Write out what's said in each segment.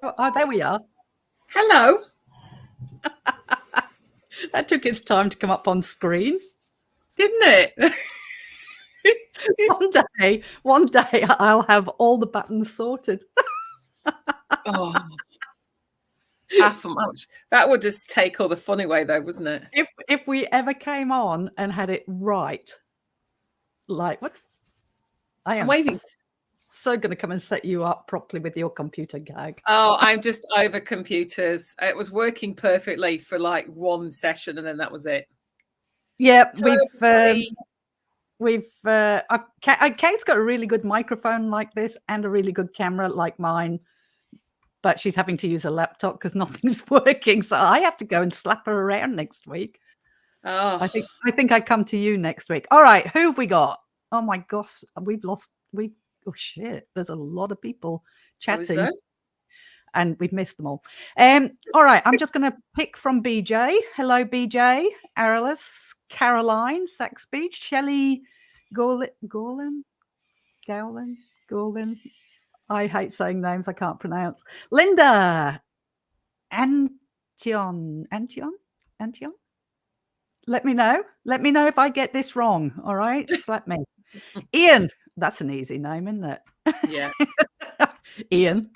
Oh, there we are. Hello. That took its time to come up on screen. Didn't it? One day I'll have all the buttons sorted. Oh, half a much. That would just take all the fun away, though, wouldn't it? If we ever came on and had it right, like I am waving. so going to come and set you up properly with your computer gag. Oh, I'm just over computers. It was working perfectly for like one session, and then that was it. Yeah, Kate's got a really good microphone like this and a really good camera like mine, but she's having to use a laptop because nothing's working. So I have to go and slap her around next week. Oh, I think I come to you next week. All right, who have we got? Oh my gosh, oh shit, there's a lot of people chatting. And we've missed them all. All right, I'm just going to pick from BJ. Hello, BJ, Aralis, Caroline, Saxby, Shelley, Gowlin. I hate saying names I can't pronounce. Linda, Antion. Let me know. Let me know if I get this wrong. All right, slap me. Ian, that's an easy name, isn't it? Yeah. Ian.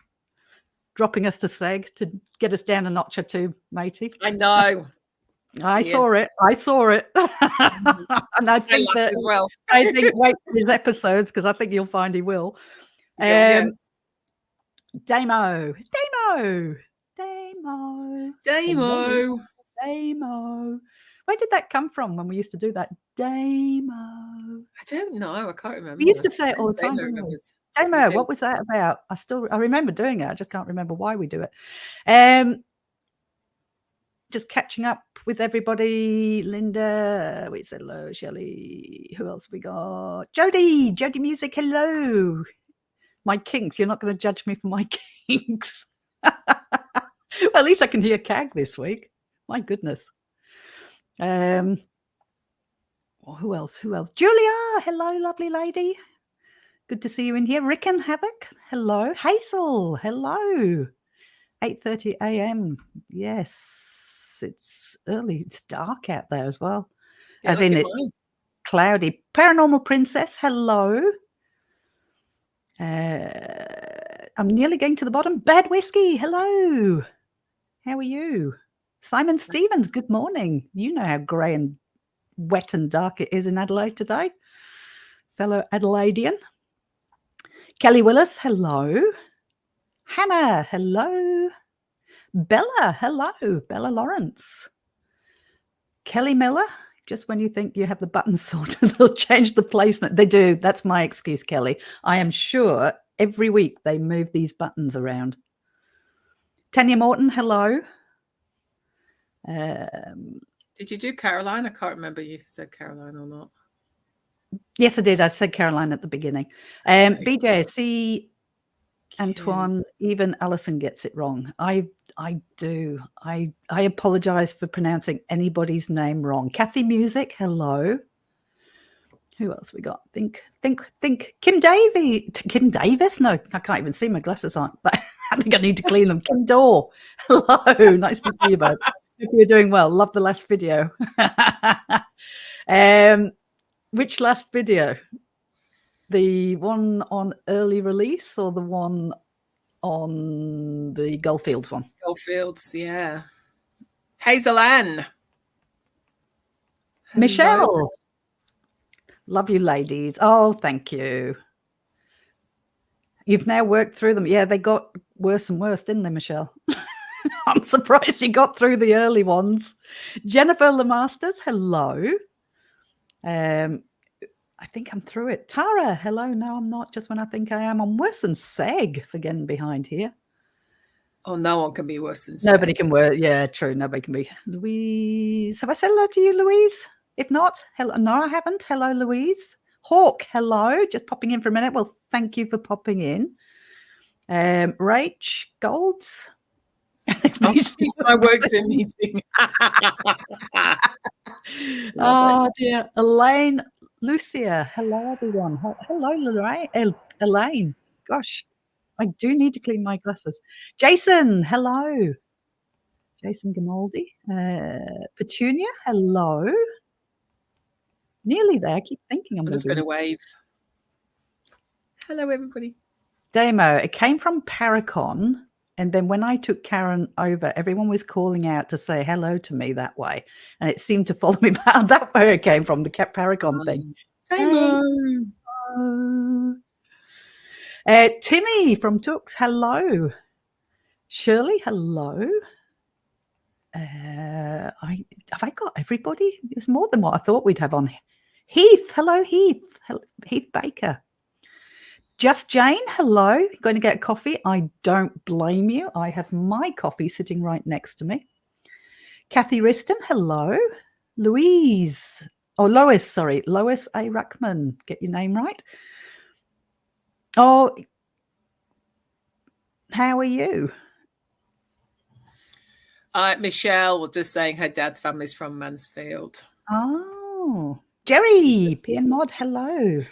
Dropping us to Seg to get us down a notch or two, matey. I know. I saw it. And I think that as well. I think wait for his episodes because I think you'll find he will. Yes. Damo. Where did that come from when we used to do that? Damo. I don't know. I can't remember. We used to say it all the time. Damo, what was that about? I remember doing it. I just can't remember why we do it. Just catching up with everybody. Linda, we said hello. Shelley, who else we got? Jody Music, hello. My kinks. You're not going to judge me for my kinks. Well, at least I can hear CAG this week. My goodness. Who else? Julia, hello, lovely lady. Good to see you in here. Rick and Havoc, hello. Hazel, hello. 8:30 a.m. Yes, it's early. It's dark out there as well. Yeah, as in it's cloudy. Paranormal Princess, hello. I'm nearly getting to the bottom. Bad Whiskey, hello. How are you? Simon Stevens, good morning. You know how grey and wet and dark it is in Adelaide today. Fellow Adelaidean. Kelly Willis, hello. Hannah, hello. Bella, hello. Bella Lawrence. Kelly Miller, just when you think you have the buttons sorted, they'll change the placement. They do. That's my excuse, Kelly. I am sure every week they move these buttons around. Tanya Morton, hello. Did you do Caroline? I can't remember if you said Caroline or not. Yes, I did. I said Caroline at the beginning. BJ, see, Antoine, even Alison gets it wrong. I do. I apologize for pronouncing anybody's name wrong. Kathy Music, hello. Who else we got? Think. Kim Davis? No, I can't even see. My glasses aren't. But I think I need to clean them. Kim Dorr, hello. Nice to see you both. Hope you're doing well. Love the last video. Which last video? The one on early release or the one on the Goldfields one? Goldfields, yeah. Hazel Ann. Michelle. Hello. Love you, ladies. Oh, thank you. You've now worked through them. Yeah, they got worse and worse, didn't they, Michelle? I'm surprised you got through the early ones. Jennifer Lemasters, hello. I think I'm through it. Tara, hello. No, I'm not. Just when I think I am. I'm worse than Seg for getting behind here. Oh, no one can be worse than Seg. Nobody can work. Yeah, true. Nobody can be. Louise. Have I said hello to you, Louise? If not, hello. No, I haven't. Hello, Louise. Hawk, hello. Just popping in for a minute. Well, thank you for popping in. Rach Golds. My work's in meeting. Oh, dear. Elaine. Lucia, hello everyone. Hello, Elaine. Gosh, I do need to clean my glasses. Jason, hello. Jason Gamaldi. Petunia, hello. Nearly there. I keep thinking I'm just going to wave. Hello, everybody. Damo, it came from Paracon. And then when I took Karen over, everyone was calling out to say hello to me that way. And it seemed to follow me back. That's where it came from, the Paracon thing. Damo. Timmy from Tooks, hello. Shirley, hello. Have I got everybody? There's more than what I thought we'd have on. Heath, hello, Heath. Heath Baker. Just Jane, hello. Going to get coffee? I don't blame you. I have my coffee sitting right next to me. Kathy Riston, hello. Lois A. Ruckman. Get your name right. Oh, how are you? Michelle was just saying her dad's family's from Mansfield. Oh, Jerry, PN Mod, hello.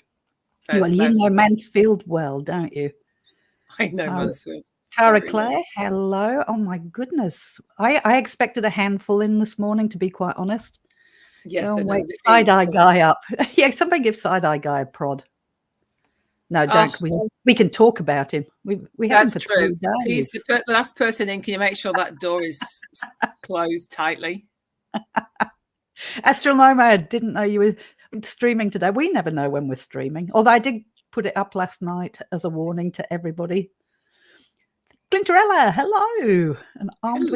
Well, you know Mansfield well, don't you? I know Mansfield. Tara Claire, hello. Oh, my goodness. I expected a handful in this morning, to be quite honest. Yes, don't wake Side-Eye Guy up. Yeah, somebody give Side-Eye Guy a prod. No, don't. We can talk about him. We haven't for true. 3 days. Please, the last person in, can you make sure that door is closed tightly? Astral Nomad, didn't know you were streaming today. We never know when we're streaming. Although I did put it up last night as a warning to everybody. Glinterella, hello. And armed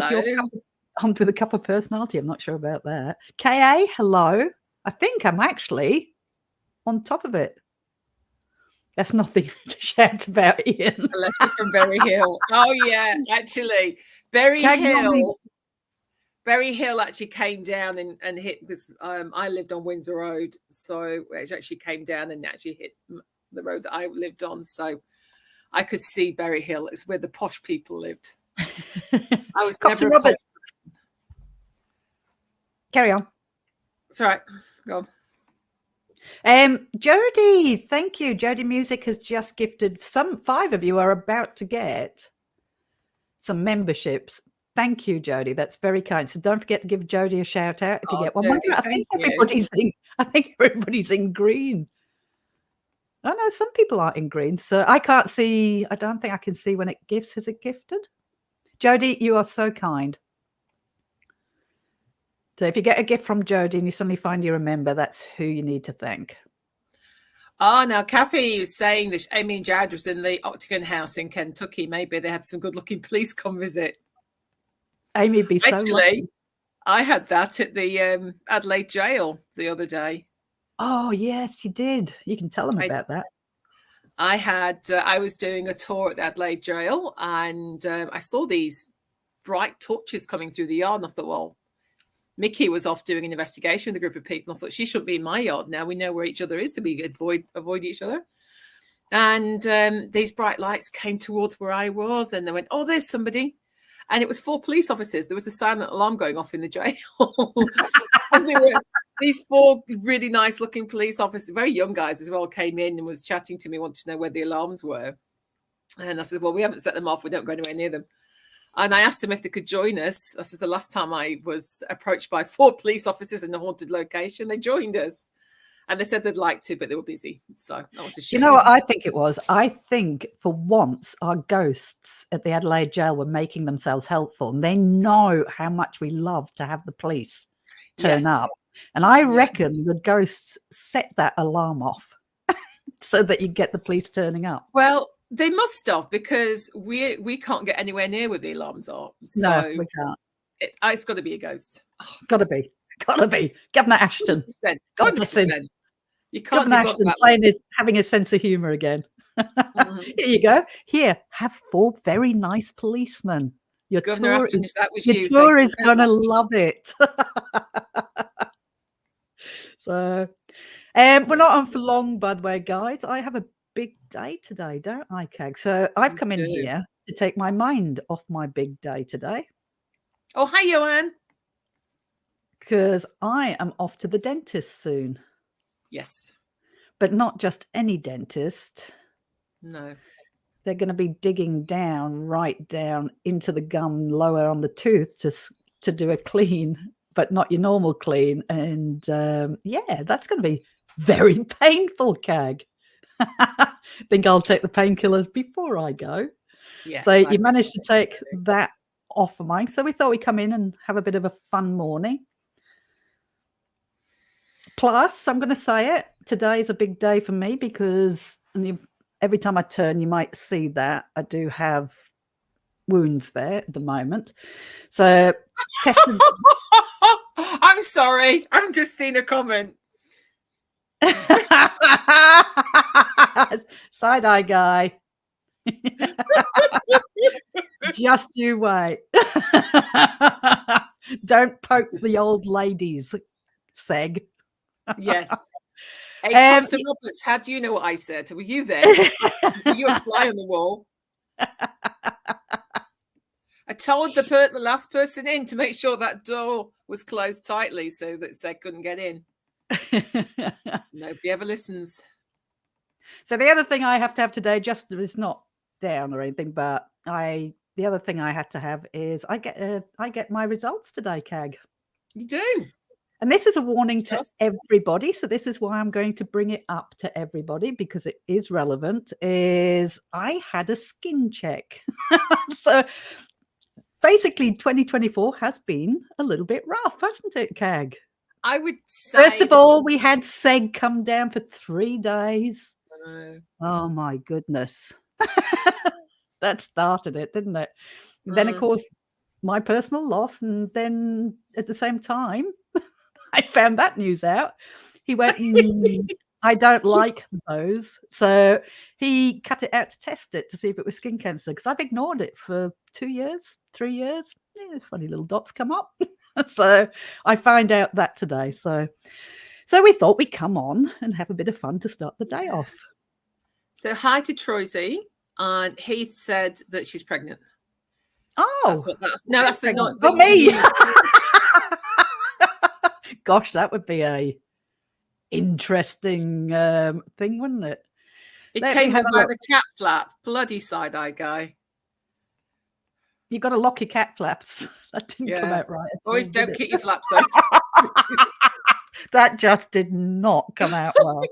with a cup of personality. I'm not sure about that. KA, hello. I think I'm actually on top of it. That's nothing to shout about, Ian. Unless you're from Berry Hill. Oh, yeah, actually. Berry Hill actually came down and hit this. I lived on Windsor Road, so it actually came down and actually hit the road that I lived on. So I could see Berry Hill. It's where the posh people lived. I was never a posh. Carry on. That's right. Go on. Jody, thank you. Jody Music has just gifted 5 of you are about to get some memberships. Thank you, Jody. That's very kind. So don't forget to give Jody a shout out if you get one. Jody, I think everybody's in green. Oh no, some people aren't in green. So I can't see. I don't think I can see when it gifts. Is it gifted? Jody, you are so kind. So if you get a gift from Jody and you suddenly find you're a member, that's who you need to thank. Oh, now Kathy was saying that Amy and Jared was in the Octagon House in Kentucky. Maybe they had some good-looking police come visit. Amy be so actually lucky. I had that at the Adelaide jail the other day. Oh yes, you did. You can tell them about that. I was doing a tour at the Adelaide jail, and I saw these bright torches coming through the yard, and I thought, well, Mickey was off doing an investigation with a group of people. I thought, she shouldn't be in my yard now. We know where each other is, so we avoid each other. And these bright lights came towards where I was, and they went, oh, there's somebody. And it was 4 police officers. There was a silent alarm going off in the jail. And there were these 4 really nice looking police officers, very young guys as well, came in and was chatting to me, wanted to know where the alarms were. And I said, well, we haven't set them off. We don't go anywhere near them. And I asked them if they could join us. This is the last time I was approached by 4 police officers in a haunted location. They joined us. And they said they'd like to, but they were busy. So that was a shame. You know what I think it was? I think for once our ghosts at the Adelaide jail were making themselves helpful. And they know how much we love to have the police turn up. And I reckon the ghosts set that alarm off so that you get the police turning up. Well, they must have, because we can't get anywhere near where the alarms are. So no, we can't. It's got to be a ghost. Oh, got to be. Governor Ashton. 100%. You can't Governor Ashton having a sense of humour again. Mm-hmm. Here you go. Here, have 4 very nice policemen. Your Governor tour Ashton, is going to love it. So, we're not on for long, by the way, guys. I have a big day today, don't I, Kag? So I've come in here to take my mind off my big day today. Oh, hi, Joanne. Because I am off to the dentist soon. Yes. But not just any dentist. No. they're going to be digging down, right down into the gum, lower on the tooth, to do a clean, but not your normal clean. And yeah, that's going to be very painful, Cag. I think I'll take the painkillers before I go. Yes, so you managed to take that off of mine. So we thought we'd come in and have a bit of a fun morning. Plus, I'm going to say it, today is a big day for me because every time I turn, you might see that I do have wounds there at the moment. So tested. I'm sorry. I'm just seeing a comment. Side eye guy. Just you wait. Don't poke the old ladies, Seg. Yes. Hey, Thompson Roberts, how do you know what I said? Were you there? Were you a fly on the wall? I told the last person in to make sure that door was closed tightly so that Seg couldn't get in. Nobody ever listens. So the other thing I have to have today, just it's not down or anything, but the other thing I had to have is I get my results today, Cag. You do. And this is a warning to everybody. So this is why I'm going to bring it up to everybody because it is relevant. Is I had a skin check. So basically 2024 has been a little bit rough, hasn't it, Cag? I would say. First of all, we had Seg come down for 3 days. Oh my goodness. That started it, didn't it? Then, of course, my personal loss. And then at the same time, I found that news out. He went, I don't like those. So he cut it out to test it to see if it was skin cancer because I've ignored it for 2 years, 3 years. Yeah, funny little dots come up. So I find out that today. So we thought we'd come on and have a bit of fun to start the day off. So hi to Troisy, and Heath said that she's pregnant. Oh, that's not for me. Gosh, that would be a interesting thing, wouldn't it? It came out by the cat flap. Bloody side-eye guy. You got to lock your cat flaps. That didn't come out right. Always don't keep your flaps open. That just did not come out well.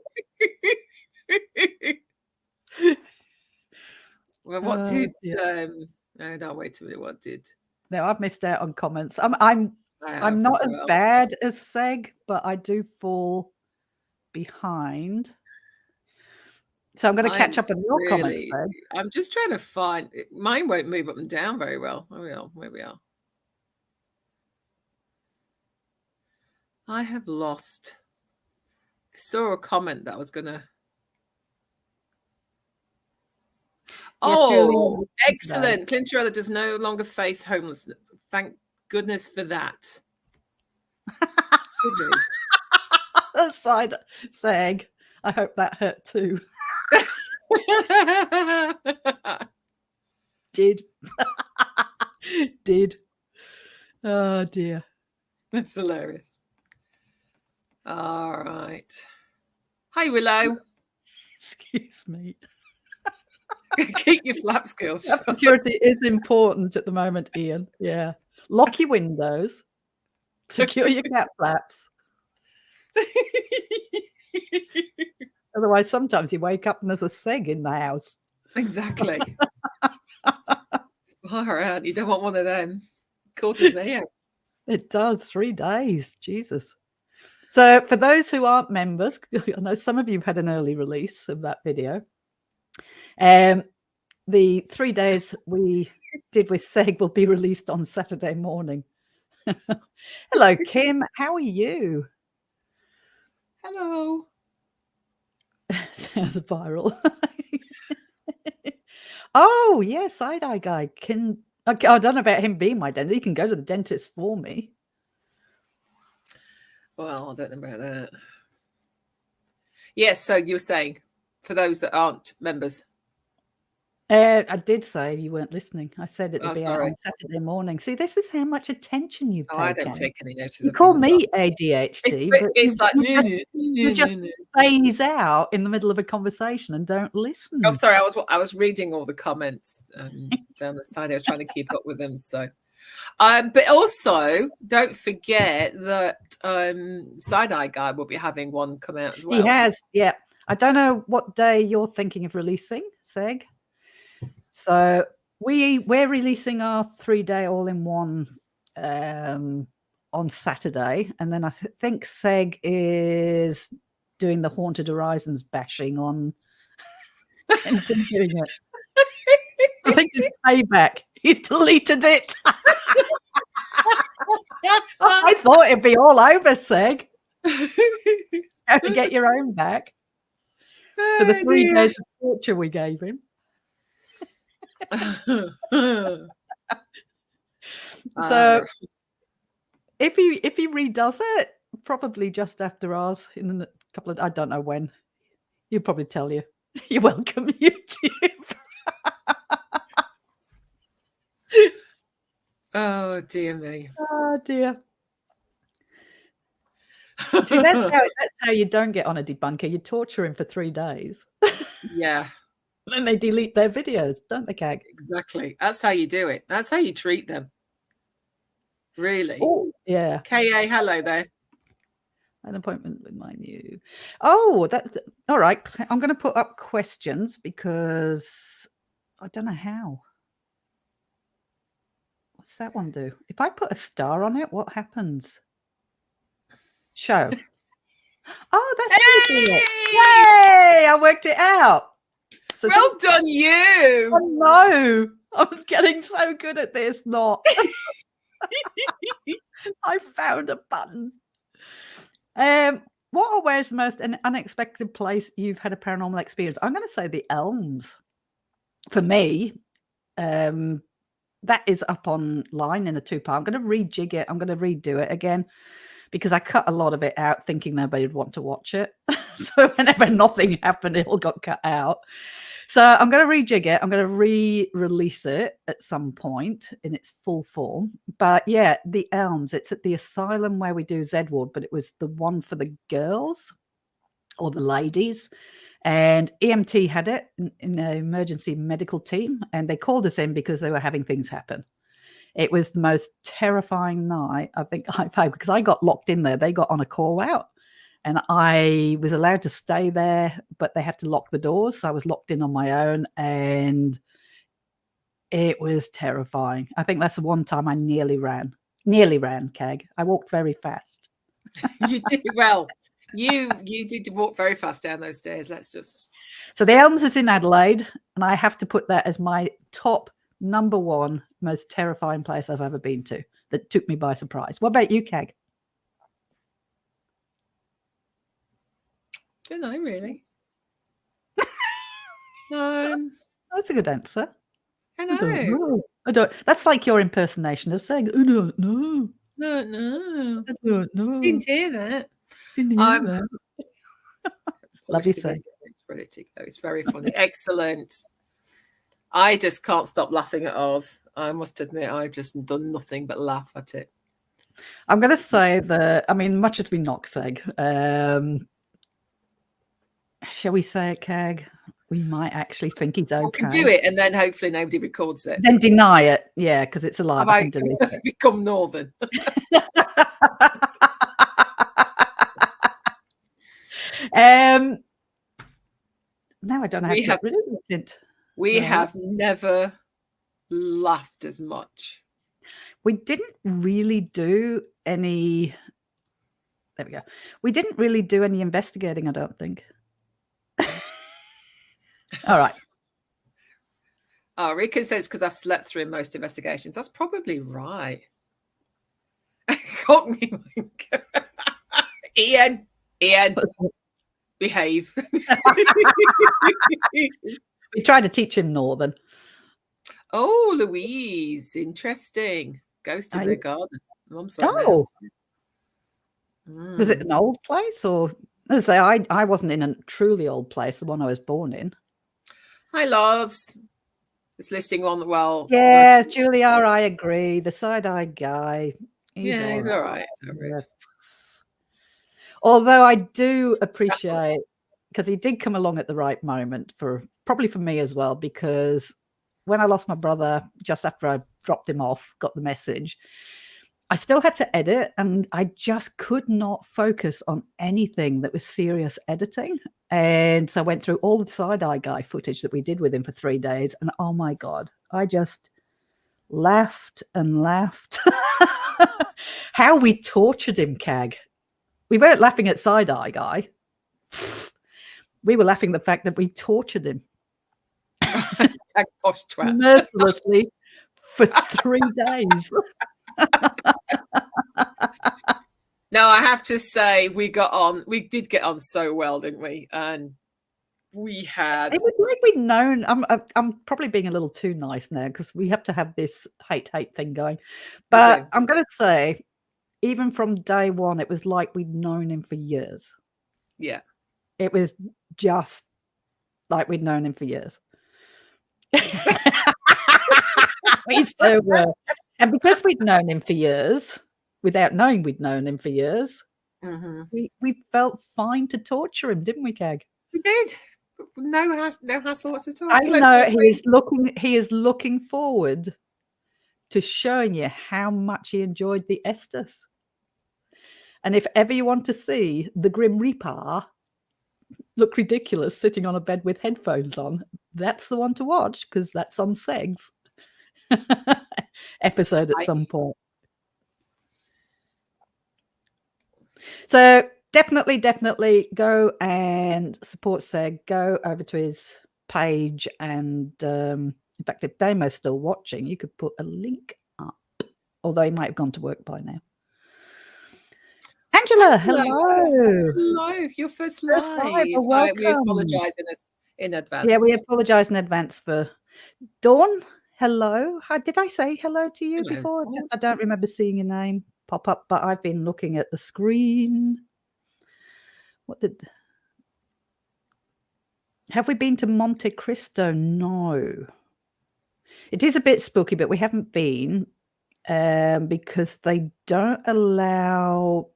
Well, what did? No, wait a minute. What did? No, I've missed out on comments. I'm not as bad as Seg, but I do fall behind. So I'm going to catch up on your comments, Seg. I'm just trying to find. Mine won't move up and down very well. Oh, where we are. I have lost. I saw a comment that I was going to. Oh, excellent. Clint Torella does no longer face homelessness. Thank goodness for that. Goodness. Side Seg. I hope that hurt too. Did. Oh dear. That's hilarious. All right. Hi, Willow. Excuse me. Keep your flap skills. Security is important at the moment, Ian. Yeah. Lock your windows. Secure your cat flaps. Otherwise, sometimes you wake up and there's a Seg in the house. Exactly. Far out. You don't want one of them. Causes me out. It does. 3 days. Jesus. So for those who aren't members, I know some of you had an early release of that video. The 3 days we did with Seg will be released on Saturday morning. Hello, Kim. How are you? Hello. Sounds viral. Oh, yeah, side-eye guy. I don't know about him being my dentist. He can go to the dentist for me. Well, I don't know about that. Yes, so you were saying, for those that aren't members. I did say you weren't listening. I said it'd Oh, be out sorry. on Saturday morning. See, this is how much attention you Oh, pay, I don't Karen. take any notice You of call things. me It's, ADHD, but it's like, you just phase out in the middle of a conversation and don't listen. Oh, sorry. I was reading all the comments down the side. I was trying to keep up with them. So, but also don't forget that Side Eye Guy will be having one come out as well. He has, yeah. I don't know what day you're thinking of releasing, Seg. So we're releasing our 3-day all-in-one on Saturday, and then I think Seg is doing the Haunted Horizons bashing on and doing it. I think it's payback. He's deleted it. I thought it'd be all over, Seg. How to get your own back for the 3 days of torture we gave him. So if he redoes it, probably just after ours in a couple of, I don't know when, he'll probably tell you. You're welcome, YouTube. Oh dear me. Oh dear. See, that's how you don't get on a debunker. You torture him for 3 days. Yeah. And they delete their videos, don't they, Kag? Exactly. That's how you do it. That's how you treat them. Really? Oh, yeah. KA, hello there. An appointment with my new. Oh, that's all right. I'm going to put up questions because I don't know how. What's that one do? If I put a star on it, what happens? Show. Oh, that's how you do it. Yay! I worked it out. So well done, you. Oh, no, I'm getting so good at this. Not. I found a button. What or where's the most unexpected place you've had a paranormal experience? I'm going to say the Elms. For me, that is up online in a 2-part. I'm going to rejig it. I'm going to redo it again because I cut a lot of it out thinking nobody would want to watch it. So whenever nothing happened, it all got cut out. So I'm going to rejig it. I'm going to re-release it at some point in its full form. But yeah, the Elms, it's at the asylum where we do Zedward, but it was the one for the girls or the ladies. And EMT had it in an emergency medical team, and they called us in because they were having things happen. It was the most terrifying night I think I've had because I got locked in there. They got on a call out. And I was allowed to stay there, but they had to lock the doors. So I was locked in on my own, and it was terrifying. I think that's the one time I nearly ran, Keg. I walked very fast. You did well. You did walk very fast down those stairs. Let's just. So the Elms is in Adelaide, and I have to put that as my top number one most terrifying place I've ever been to. That took me by surprise. What about you, Keg? Don't know, really. That's a good answer. I know. I don't. That's like your impersonation of saying, "I don't know." No. I don't know. Didn't hear that. Love you, sir. Ready to go. It's very funny. Excellent. I just can't stop laughing at ours. I must admit, I've just done nothing but laugh at it. I'm going to say that, I mean, much as we knock Seg, shall we say it, Keg? We might actually think he's okay. We can do it, and then hopefully nobody records it. Then deny it, yeah, because it's alive. I can become Northern. Now I don't know how to get rid of it. We have never laughed as much. We didn't really do any. There we go. We didn't really do any investigating, I don't think. All right. Oh, Rika says because I've slept through most investigations. That's probably right. Cockney. Ian, behave. We tried to teach him Northern. Oh, Louise, interesting. Ghost in their garden. Mum's Was it an old place, or as I say, I wasn't in a truly old place, the one I was born in. Hi, Lars. It's listing one. Well, yeah, Julia, I agree. The side-eye guy. He's all right. Yeah. Although I do appreciate, because he did come along at the right moment probably for me as well, because when I lost my brother just after I dropped him off, got the message, I still had to edit, and I just could not focus on anything that was serious editing. And so I went through all the side-eye guy footage that we did with him for 3 days, and oh my God, I just laughed and laughed. How we tortured him, Cag. We weren't laughing at side-eye guy. We were laughing at the fact that we tortured him mercilessly for 3 days. No, I have to say we did get on so well, didn't we? And we had. It was like we'd known. I'm probably being a little too nice now because we have to have this hate thing going. But I'm going to say, even from day one, it was like we'd known him for years. Yeah. It was just like we'd known him for years. We so were. And because we'd known him for years, without knowing we'd known him for years, we felt fine to torture him, didn't we, Cag? We did. No hassle whatsoever. I know he is looking forward to showing you how much he enjoyed the Estes. And if ever you want to see the Grim Reaper look ridiculous sitting on a bed with headphones on, that's the one to watch, because that's on Seg's episode at some point. So definitely go and support Seg. Go over to his page, and in fact, if Damo's still watching, you could put a link up, although he might have gone to work by now. Angela, hello, your first live. Welcome. We apologize in advance. Yeah, we apologize in advance for Dawn. Hello. Did I say hello to you before? I don't remember seeing your name pop up, but I've been looking at the screen. Have we been to Monte Cristo? No. It is a bit spooky, but we haven't been because they don't allow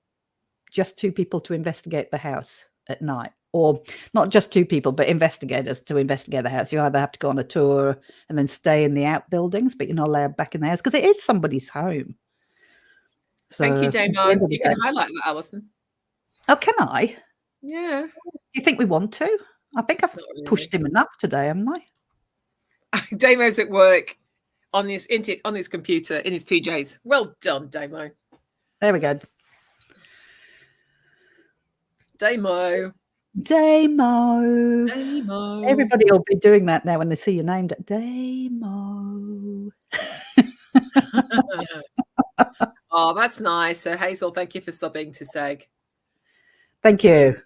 just 2 people to investigate the house at night. Or not just 2 people, but investigators to investigate the house. You either have to go on a tour and then stay in the outbuildings, but you're not allowed back in the house because it is somebody's home. So, thank you, Damo. You can highlight that, Alison. Oh, can I? Yeah. Do you think we want to? I think I've pushed him enough today, haven't I? Damo's at work on his computer in his PJs. Well done, Damo. There we go. Damo. Everybody will be doing that now when they see your name. Damo. Oh, that's nice. Hazel, thank you for subbing to Seg. Thank you.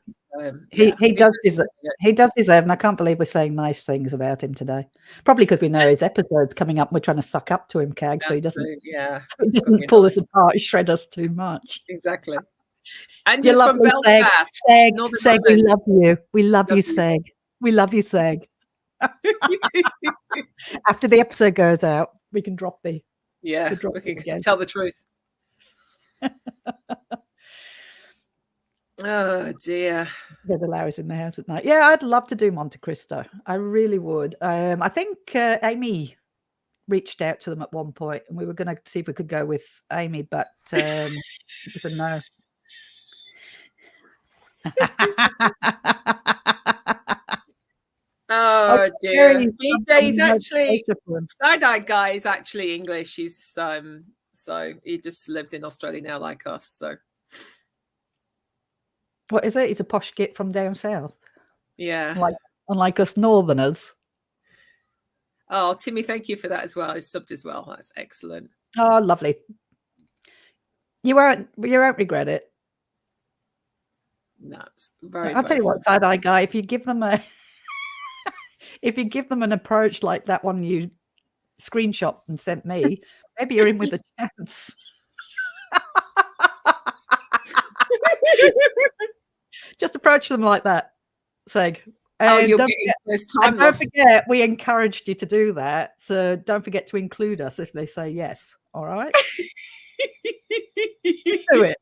He does deserve, and I can't believe we're saying nice things about him today. Probably because we know his episode's coming up and we're trying to suck up to him, Cag, so he doesn't pull us apart, shred us too much. Exactly. And just from Belfast. Seg, we love you. We love you, Seg. We love you, Seg. After the episode goes out, we can drop the... Yeah, we can tell the truth. Oh, dear. They'd allow us in the house at night. Yeah, I'd love to do Monte Cristo. I really would. I think Amy reached out to them at one point, and we were going to see if we could go with Amy, but it was a no. Oh dear. He's actually side-eye guy is actually English. He's so he just lives in Australia now like us. So what is it? He's a posh git from down south. Yeah. Unlike us northerners. Oh, Timmy, thank you for that as well. He's subbed as well. That's excellent. Oh, lovely. You won't regret it. No, it's very. I'll tell you what, side-eye guy, if you give them an approach like that one you screenshot and sent me, maybe you're in with a chance. Just approach them like that. Seg, And you're don't getting forget, first and time, don't love. forget, we encouraged you to do that. So don't forget to include us if they say yes. All right? Just do it.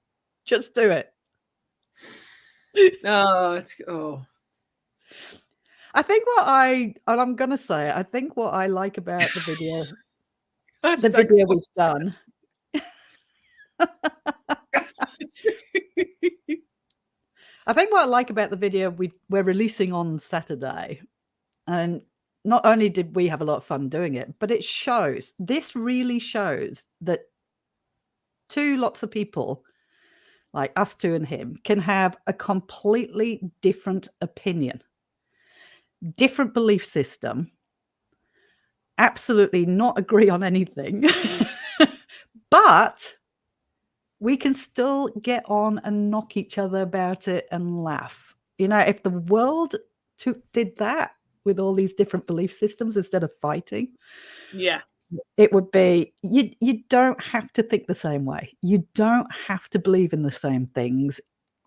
Just do it. Oh. I think and I'm gonna say it, I think what I like about the video we've done. I think what I like about the video we're releasing on Saturday, and not only did we have a lot of fun doing it, but this really shows that two lots of people, like us two and him, can have a completely different opinion, different belief system, absolutely not agree on anything, but we can still get on and knock each other about it and laugh. You know, if the world did that with all these different belief systems instead of fighting, it would be, you don't have to think the same way. You don't have to believe in the same things.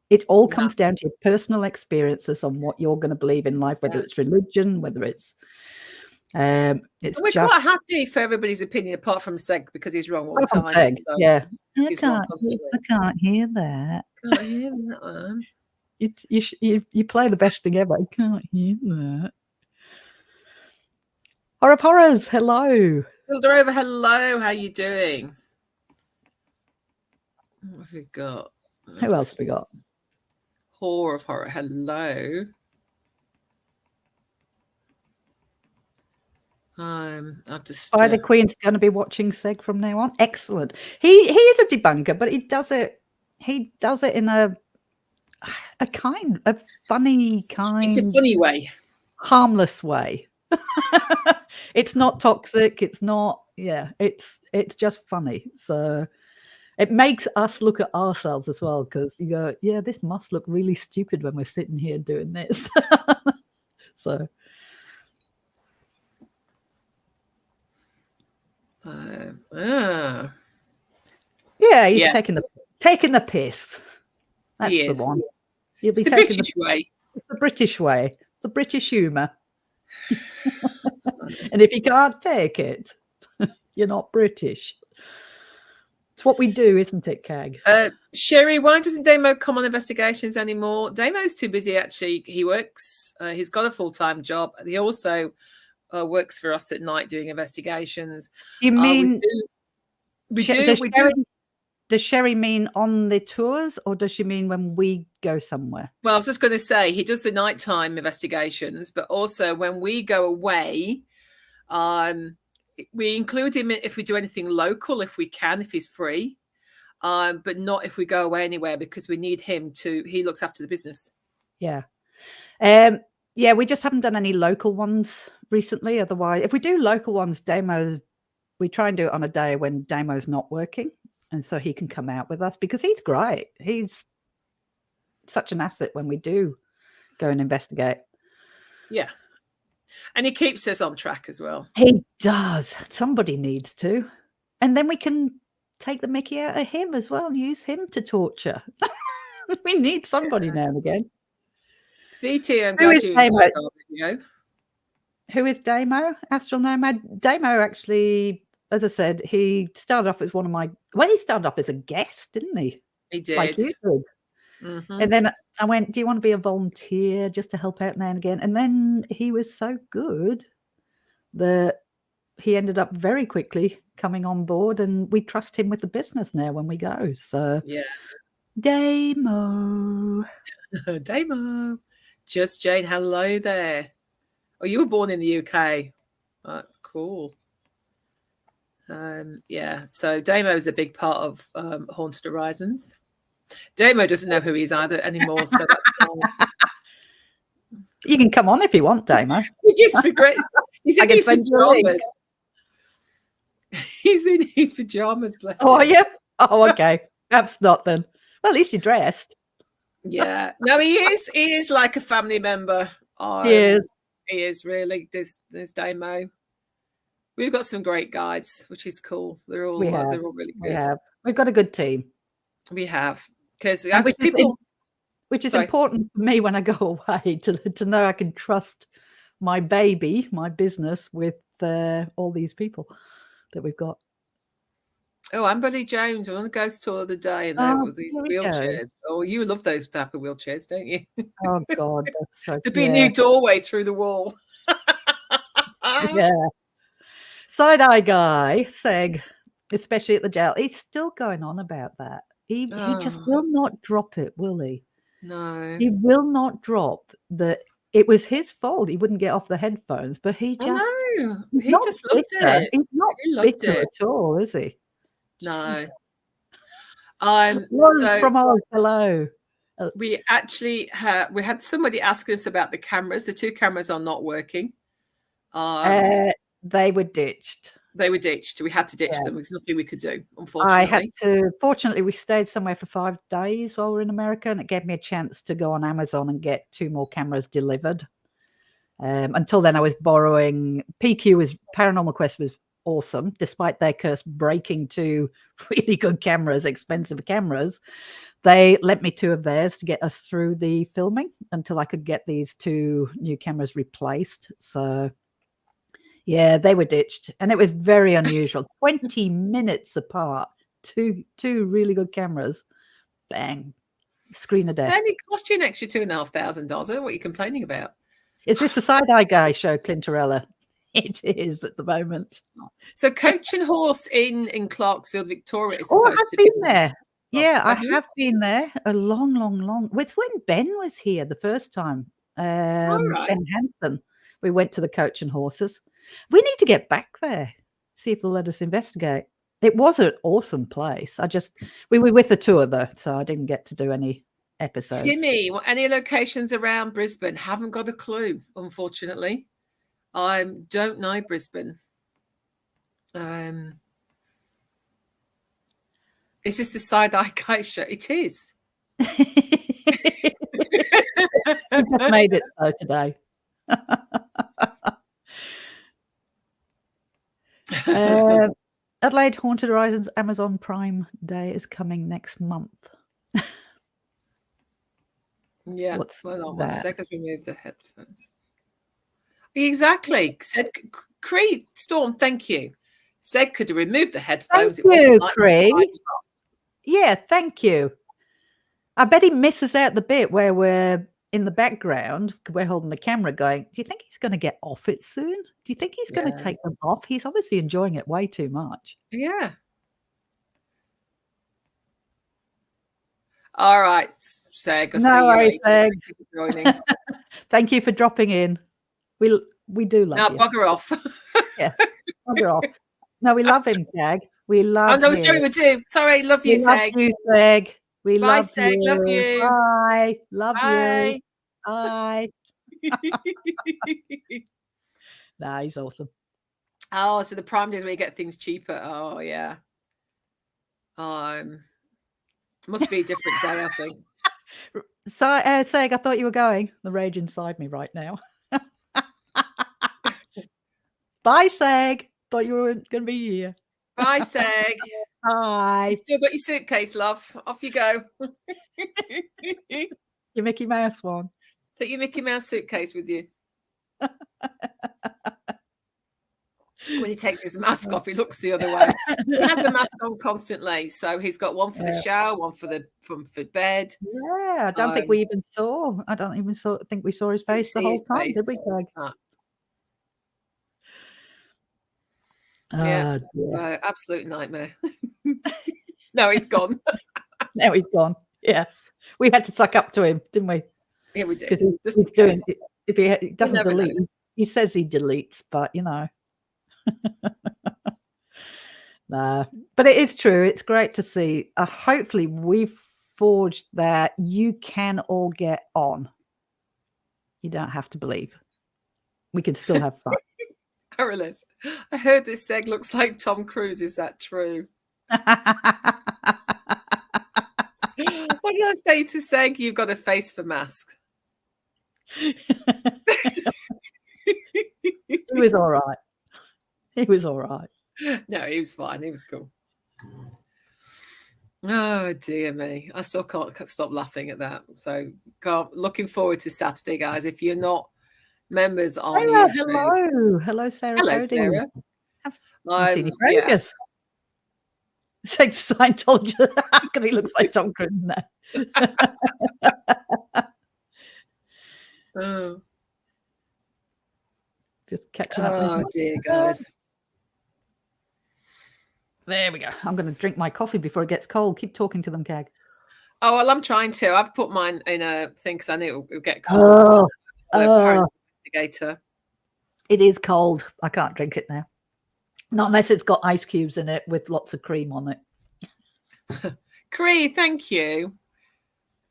It all comes down to your personal experiences on what you're going to believe in life, whether it's religion, whether it's we're quite happy for everybody's opinion, apart from Seg, because he's wrong all the time. Seg, so yeah, he's wrong constantly. I can't hear that. Can't hear that one. You play the best thing ever. I can't hear that. Horror of Horrors, hello. Hilda, hello. How you doing? What have we got? Who else have we got? Horror of Horror, hello. I've just Spider Queen's going to be watching Seg from now on. Excellent. He is a debunker, but he does it in a funny kind. It's a funny way, harmless way. It's not toxic. It's not. Yeah. It's just funny. So it makes us look at ourselves as well, because you go, yeah, this must look really stupid when we're sitting here doing this. So. Yeah, he's taking the piss. That's the one. You'll be taking the British way. It's the British way. It's the British humour. And if you can't take it, you're not British. It's what we do, isn't it, Cag? Sherry, why doesn't Damo come on investigations anymore? Damo's too busy, actually. He works. He's got a full-time job. He also works for us at night doing investigations. You mean we do? Does Sherry mean on the tours, or does she mean when we go somewhere? Well, I was just going to say he does the nighttime investigations, but also when we go away, we include him if we do anything local, if we can, if he's free, but not if we go away anywhere, because we need him to. He looks after the business. Yeah. Yeah, we just haven't done any local ones recently. Otherwise, if we do local ones, we try and do it on a day when Damo's not working, and so he can come out with us, because he's great. He's such an asset when we do go and investigate. Yeah. And he keeps us on track as well. He does. Somebody needs to. And then we can take the mickey out of him as well and use him to torture. We need somebody now and again. VT, I'm glad you enjoyed our video. Who is Damo? Astral Nomad? Damo, actually, as I said, he started off as he started off as a guest, didn't he? He did. Like you did. Mm-hmm. And then I went, do you want to be a volunteer just to help out now and again? And then he was so good that he ended up very quickly coming on board, and we trust him with the business now when we go. So yeah. Damo. Damo. Just Jane, hello there. Oh, you were born in the UK. That's cool. Yeah, so Damo is a big part of Haunted Horizons. Damo doesn't know who he is either anymore, so that's cool. You can come on if you want, Damo. He's in his pajamas. He's in his pajamas, bless him. Oh, yeah? Oh, okay. Perhaps not then. Well, at least you're dressed. Yeah. No, he is. He is like a family member. He is. He is really. There's Damo. We've got some great guides, which is cool. They're all really good. We've got a good team. We have, because which is important for me when I go away to know I can trust my baby, my business with all these people that we've got. Oh, I'm Buddy Jones. I on a ghost tour the other day, and there were these wheelchairs. Oh, you love those type of wheelchairs, don't you? Oh God, that's so. There'd be a new doorway through the wall. Yeah. Side eye guy, Seg, especially at the jail, he's still going on about that. He just will not drop it, will he? No. He will not drop that it was his fault he wouldn't get off the headphones, but he just he just loved it. He's not bitter at all, is he? No. So from Oz, hello. We actually had somebody asking us about the cameras. The 2 cameras are not working. They were ditched. They were ditched. We had to ditch them. There's nothing we could do, unfortunately. I had to. Fortunately, we stayed somewhere for 5 days while we were in America, and it gave me a chance to go on Amazon and get 2 more cameras delivered. Until then, I was borrowing. Paranormal Quest was awesome, despite their curse breaking 2 really good cameras, expensive cameras. They lent me 2 of theirs to get us through the filming until I could get these 2 new cameras replaced. So, yeah, they were ditched, and it was very unusual. 20 minutes apart, 2 really good cameras. Bang, screen of death. And it cost you an extra $2,500. What are you complaining about? Is this the Side Eye Guy show, Clintorella? It is at the moment. So Coach and Horse in Clarksville, Victoria is supposed to I've been there. Yeah, I have been there a long. With when Ben was here the first time, Ben Hansen, we went to the Coach and Horses. We need to get back there, see if they'll let us investigate. It was an awesome place. We were with the tour though, so I didn't get to do any episodes. Timmy, any locations around Brisbane? Haven't got a clue, unfortunately. I don't know Brisbane. Is this the Side Eye Guy show? It is. We just made it so today. Adelaide Haunted Horizons Amazon Prime Day is coming next month. Yeah. One second, remove the headphones. Exactly. Said Cree Storm, thank you. Said could have removed the headphones. Thank you, Cree. Yeah, thank you. I bet he misses out the bit where we're in the background. We're holding the camera going, do you think he's going to get off it soon? Do you think he's going to take them off? He's obviously enjoying it way too much. Yeah. All right, Seg. No worries, Seg. Thank you for joining. Thank you for dropping in. We do love you. Now bugger off. Yeah, bugger off. No, we love him, Seg. We love you. Oh, no, sorry, we do. Sorry, love you, Seg. Love you, Seg. We Bye, love Seg. you. Love you. Bye. Love Bye. you. Bye. Nah, he's awesome. Oh, so the Prime Days where you get things cheaper. Oh, yeah. Must be a different day, I think. So, Seg, I thought you were going. The rage inside me right now. Bye, Seg. Thought you were going to be here. Bye, Seg. Bye. You still got your suitcase, love. Off you go. Your Mickey Mouse one. Take your Mickey Mouse suitcase with you. When he takes his mask off, he looks the other way. He has a mask on constantly, so he's got one for the shower, one for bed. Yeah, I don't think we even saw. I don't even think we saw his face the whole time, did we, Craig? Yeah, absolute nightmare. No, he's gone. Now he's gone. Yeah, we had to suck up to him, didn't we? Yeah, we did. Because he's doing. If he doesn't delete, he says he deletes, but you know. Nah, but it is true. It's great to see. Hopefully, we've forged that you can all get on. You don't have to believe. We can still have fun. Carolus, I heard this Seg looks like Tom Cruise. Is that true? What did I say to Seg? You've got a face for mask. He was all right. He was all right. No, he was fine. He was cool. Oh dear me! I still can't stop laughing at that. So, looking forward to Saturday, guys. If you're not members on Sarah, YouTube, hello, Sarah hello, Cody. Sarah. Haven't seen you for Yeah. ages. Sex Scientologist because he looks like Tom Cruise now. Oh. Just catching up. Oh dear, guys. There we go. I'm going to drink my coffee before it gets cold. Keep talking to them, Kag. Oh, well, I'm trying to. I've put mine in a thing because I knew it would get cold. Paranormal investigator. It is cold. I can't drink it now. Not unless it's got ice cubes in it with lots of cream on it. Cree, thank you.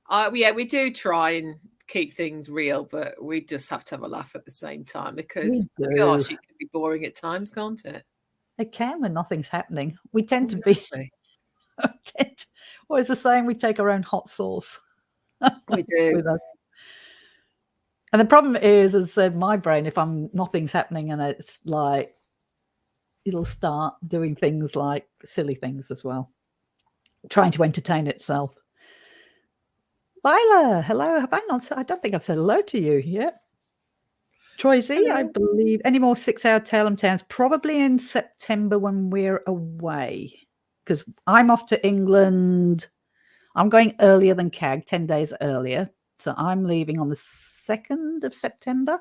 Yeah, we do try and keep things real, but we just have to have a laugh at the same time because, gosh, it can be boring at times, can't it? It can when nothing's happening. We tend to be. What is the saying? We take our own hot sauce. We do. And the problem is, as I said, my brain, if nothing's happening and it's like, it'll start doing things like silly things as well, trying to entertain itself. Lila, hello. I don't think I've said hello to you yet. Troy Z, I believe. Any more 6-hour Tailem Towns? Probably in September when we're away. Because I'm off to England. I'm going earlier than CAG, 10 days earlier. So I'm leaving on the 2nd of September.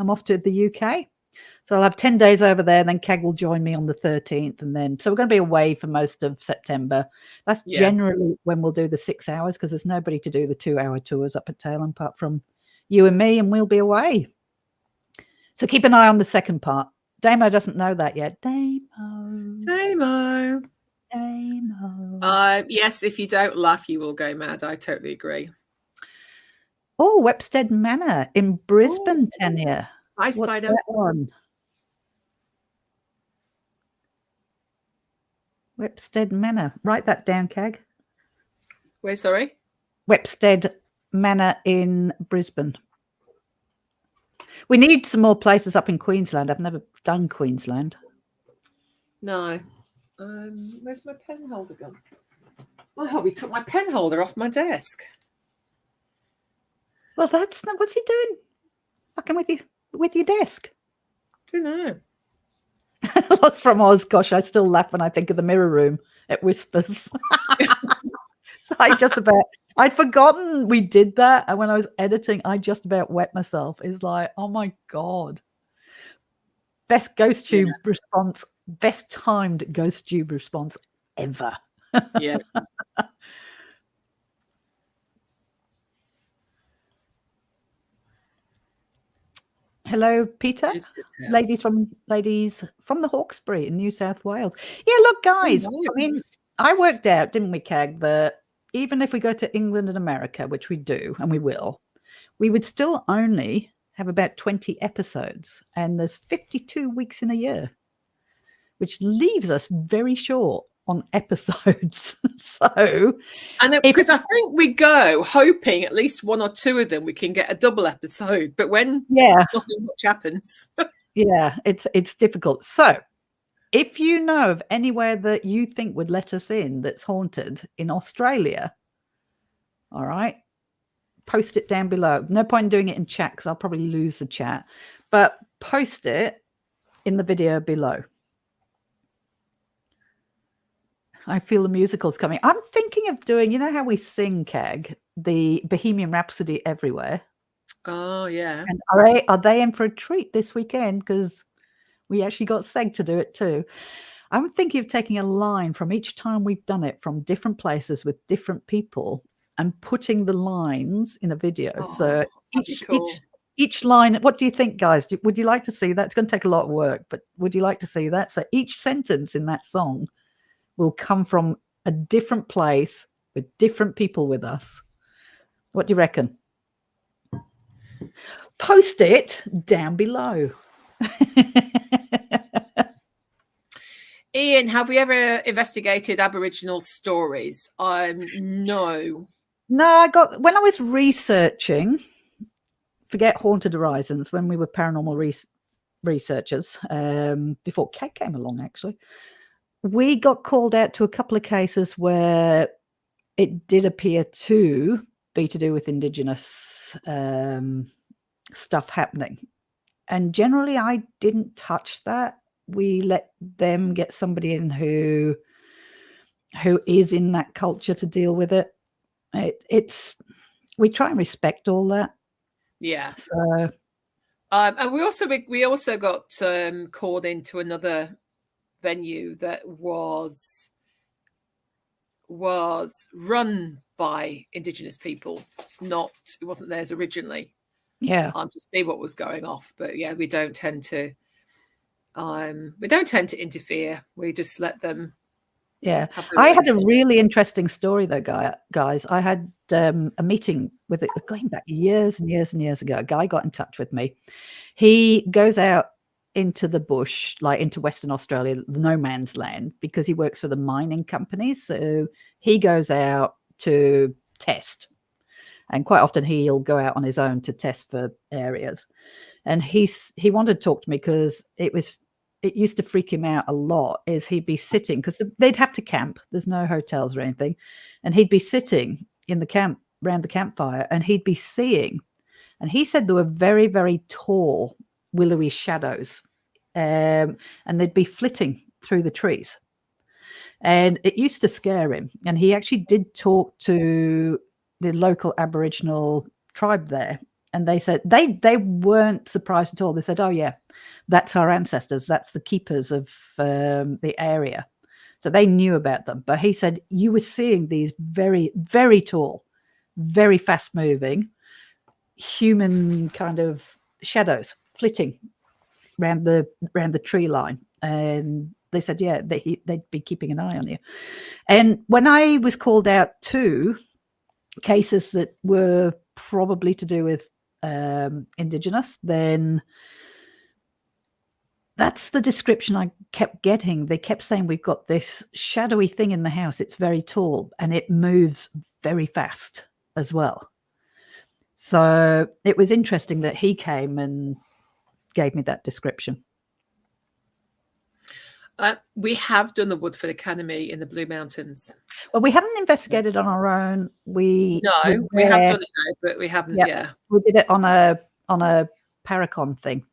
I'm off to the UK. So I'll have 10 days over there. Then CAG will join me on the 13th. And then, so we're going to be away for most of September. That's generally when we'll do the 6 hours because there's nobody to do the 2-hour tours up at Tailem apart from you and me, and we'll be away. So keep an eye on the second part. Damo doesn't know that yet. Damo. Yes, if you don't laugh, you will go mad. I totally agree. Oh, Wepstead Manor in Brisbane, Tanya. Hi, Spider. What's that one? Wepstead Manor. Write that down, Cag. Where, sorry? Wepstead Manor in Brisbane. We need some more places up in Queensland. I've never done Queensland. No. Where's my pen holder gone? Oh, we took my pen holder off my desk. Well, that's not. What's he doing? Fucking with your desk. Don't know. Lost from Oz. Gosh, I still laugh when I think of the mirror room. It whispers. I'd forgotten we did that, and when I was editing, I just about wet myself. It's like, oh my god, best ghost tube response, best timed ghost tube response ever. Yeah. Hello, Peter. Ladies from the Hawkesbury in New South Wales. Yeah, look, guys. I mean, I worked out, didn't we, Cag, that even if we go to England and America, which we do, and we will, we would still only have about 20 episodes, and there's 52 weeks in a year, which leaves us very short on episodes. Because I think we go hoping at least one or two of them we can get a double episode, but when nothing much happens. It's difficult. So if you know of anywhere that you think would let us in that's haunted in Australia, all right, post it down below. No point in doing it in chat because I'll probably lose the chat, but post it in the video below. I feel the musical's coming. I'm thinking of doing, you know how we sing, Keg, the Bohemian Rhapsody everywhere? Oh, yeah. And are they in for a treat this weekend? Because we actually got Seg to do it too. I'm thinking of taking a line from each time we've done it from different places with different people and putting the lines in a video. So each line, what do you think, guys? Would you like to see that? It's going to take a lot of work, but would you like to see that? So each sentence in that song will come from a different place with different people with us. What do you reckon? Post it down below. Ian, have we ever investigated Aboriginal stories? No. No, when I was researching, forget Haunted Horizons, when we were paranormal researchers, before Kate came along, actually, we got called out to a couple of cases where it did appear to be to do with Indigenous stuff happening. And generally, I didn't touch that. We let them get somebody in who is in that culture to deal with it. We try and respect all that. Yeah. So, and we also got called into another venue that was run by Indigenous people. It wasn't theirs originally. Yeah. To see what was going off, but yeah, we don't tend to interfere. We just let them. Yeah, I had a really interesting story though, guys. I had a meeting with it going back years and years and years ago. A guy got in touch with me. He goes out into the bush, like into Western Australia, the no man's land, because he works for the mining companies. So he goes out to test, and quite often he'll go out on his own to test for areas. And he wanted to talk to me because it used to freak him out a lot. Is he'd be sitting, because they'd have to camp. There's no hotels or anything, and he'd be sitting in the camp around the campfire, and he'd be seeing. And he said there were very, very tall, willowy shadows, and they'd be flitting through the trees. And it used to scare him. And he actually did talk to the local Aboriginal tribe there. And they said they weren't surprised at all. They said, oh, yeah, that's our ancestors. That's the keepers of the area. So they knew about them. But he said, you were seeing these very, very tall, very fast moving human kind of shadows flitting around the tree line. And they said, yeah, they'd be keeping an eye on you. And when I was called out to cases that were probably to do with Indigenous, then that's the description I kept getting. They kept saying, we've got this shadowy thing in the house. It's very tall and it moves very fast as well. So it was interesting that he came and gave me that description. We have done the Woodford Academy in the Blue Mountains. Well, we haven't investigated on our own. We have done it, but we haven't. Yeah, we did it on a Paracon thing.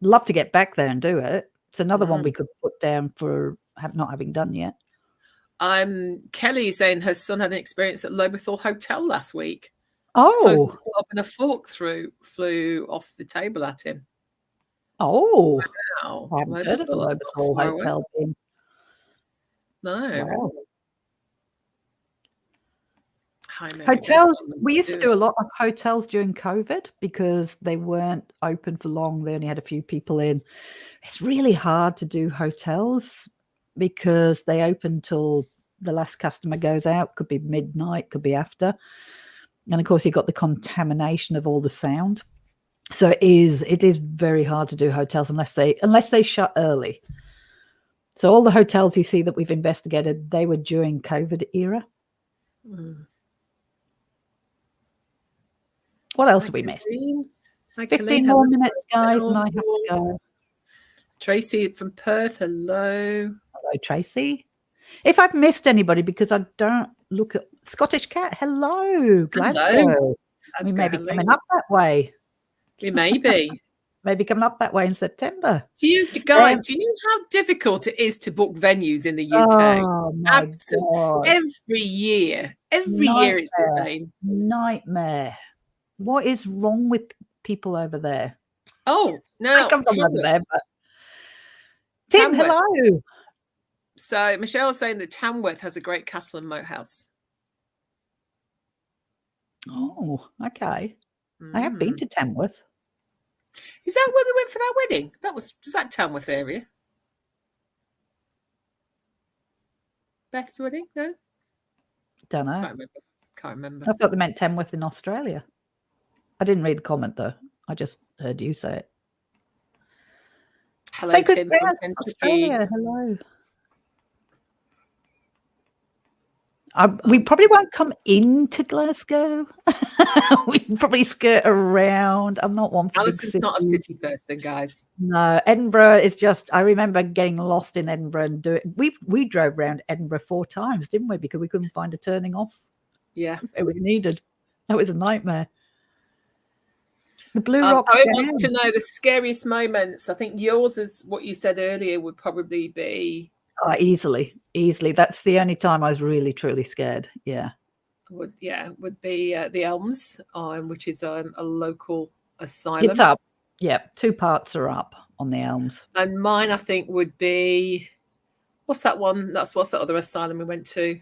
Love to get back there and do it. It's another one we could put down for not having done yet. Kelly saying her son had an experience at Lobethal Hotel last week. Oh, and a fork flew off the table at him. Oh, wow! I haven't heard of the Lobethal Hotel thing. No. Wow. Hotels. We used to do a lot of hotels during COVID because they weren't open for long. They only had a few people in. It's really hard to do hotels because they open till the last customer goes out. Could be midnight, could be after. And of course, you've got the contamination of all the sound. So it is very hard to do hotels unless they shut early. So all the hotels you see that we've investigated, they were during COVID era. What else have we missed? 15 more minutes, guys, and I have to go. Tracy from Perth, hello. Hello, Tracy. If I've missed anybody, because I don't look at Scottish Cat, hello, Glasgow. Hello. We may be coming up that way. We may be. Maybe coming up that way in September. Do you know how difficult it is to book venues in the UK? Oh, my God. Every year it's the same. Nightmare. What is wrong with people over there? Oh, no. I come from over there, but Tim, hello. So Michelle is saying that Tamworth has a great castle and moat house. Oh, okay. I have been to Tamworth. Is that where we went for that wedding? Is that Tamworth area? Beth's wedding? No? Don't know. Can't remember. I thought they meant Tamworth in Australia. I didn't read the comment though. I just heard you say it. Hello, Tim from Australia. Hello. We probably won't come into Glasgow. We probably skirt around. I'm not one for Alison's not a city person, guys. No, Edinburgh is just. I remember getting lost in Edinburgh and we drove around Edinburgh 4 times, didn't we? Because we couldn't find a turning off. Yeah. It was needed. That was a nightmare. The Blue Rock I Dam. want to know the scariest moments. I think yours is what you said earlier would probably be. Easily. That's the only time I was really, truly scared. Yeah. Would be the Elms, which is a local asylum. It's up. Yeah, 2 parts are up on the Elms. And mine, I think, would be, what's that one? What's that other asylum we went to?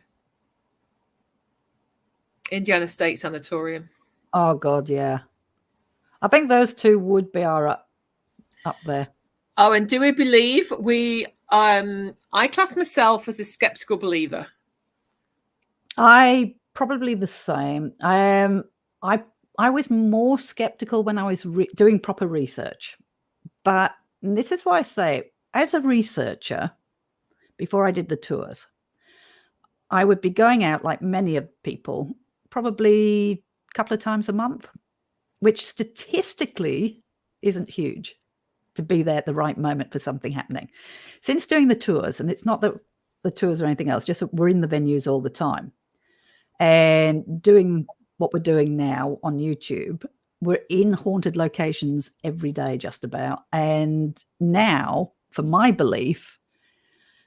Indiana State Sanatorium. Oh God, yeah. I think those 2 would be up there. Oh, and do we believe I class myself as a skeptical believer. I probably the same. I was more skeptical when I was doing proper research, but this is why I say, as a researcher, before I did the tours, I would be going out like many of people, probably a couple of times a month, which statistically isn't huge to be there at the right moment for something happening. Since doing the tours, and it's not that the tours or anything else, just that we're in the venues all the time and doing what we're doing now on YouTube, we're in haunted locations every day, just about. And now, for my belief,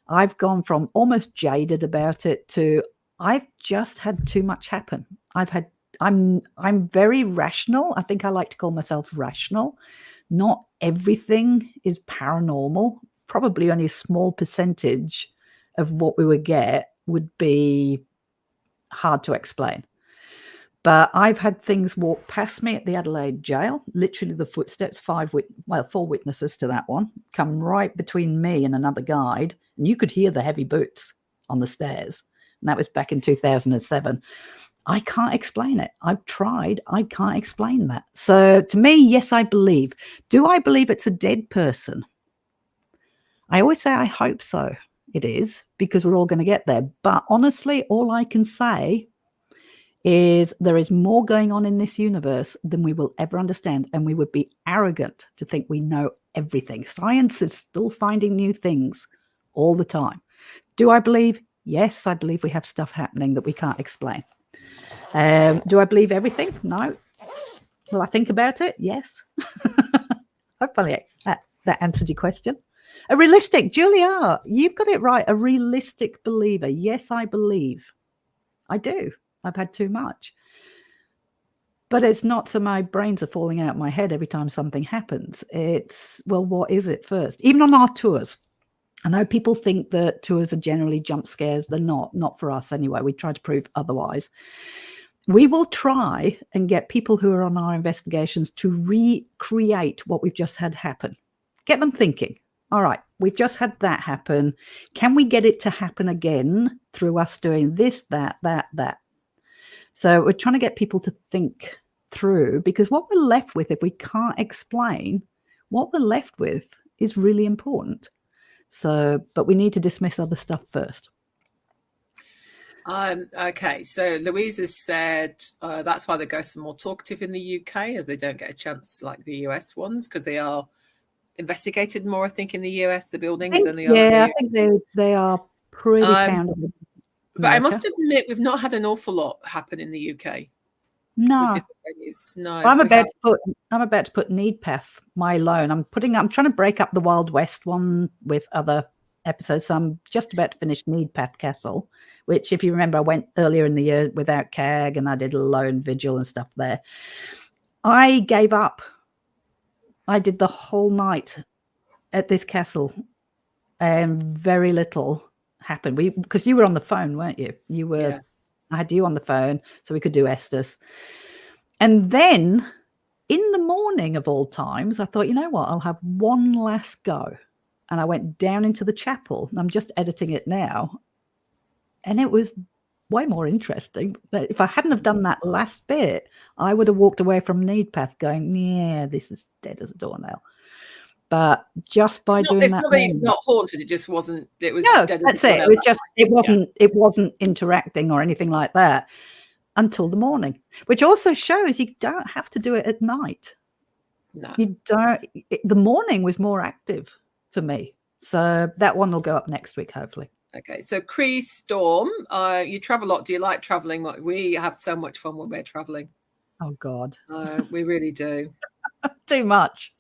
I've gone from almost jaded about it to I've just had too much happen. I'm very rational. I think I like to call myself rational. Not everything is paranormal. Probably only a small percentage of what we would get would be hard to explain. But I've had things walk past me at the Adelaide jail, literally the footsteps, 4 witnesses to that one, come right between me and another guide. And you could hear the heavy boots on the stairs. And that was back in 2007. I can't explain it. I've tried. I can't explain that. So to me, yes, I believe. Do I believe it's a dead person? I always say I hope so. It is, because we're all going to get there. But honestly, all I can say is there is more going on in this universe than we will ever understand. And we would be arrogant to think we know everything. Science is still finding new things all the time. Do I believe? Yes, I believe we have stuff happening that we can't explain. Do I believe everything? No. Will I think about it? Yes. Hopefully that answered your question. A realistic, Julia, you've got it right. A realistic believer. Yes, I believe. I do. I've had too much. But it's not so my brains are falling out of my head every time something happens. It's, well, what is it first? Even on our tours. I know people think that tours are generally jump scares. They're not for us anyway. We try to prove otherwise. We will try and get people who are on our investigations to recreate what we've just had happen. Get them thinking, all right, we've just had that happen. Can we get it to happen again through us doing this, that? So we're trying to get people to think through, because what we're left with, if we can't explain, what we're left with is really important. So, but we need to dismiss other stuff first. Okay, so Louise has said that's why the ghosts are more talkative in the UK, as they don't get a chance like the US ones, because they are investigated more, I think, in the US, the buildings, than they are. Yeah, I think they are pretty poundable. But I must admit, we've not had an awful lot happen in the UK. No. No. I'm about to put Needpath, my loan. I'm trying to break up the Wild West one with other episodes. So I'm just about to finish Needpath Castle, which, if you remember, I went earlier in the year without CAG and I did a lone vigil and stuff there. I gave up. I did the whole night at this castle and very little happened. Because you were on the phone, weren't you? You were. Yeah. I had you on the phone so we could do Estes. And then in the morning of all times, I thought, you know what? I'll have one last go. And I went down into the chapel. And I'm just editing it now. And it was way more interesting. If I hadn't have done that last bit, I would have walked away from Needpath going, yeah, this is dead as a doornail. But just by doing that, it's not haunted. It just wasn't. It was. No, dead that's it. It was just. It wasn't. Yeah. It wasn't interacting or anything like that until the morning, which also shows you don't have to do it at night. No, you don't. The morning was more active for me, so that one will go up next week, hopefully. Okay, so Cree Storm, you travel a lot. Do you like traveling? We have so much fun when we're traveling. Oh God, we really do. Too much.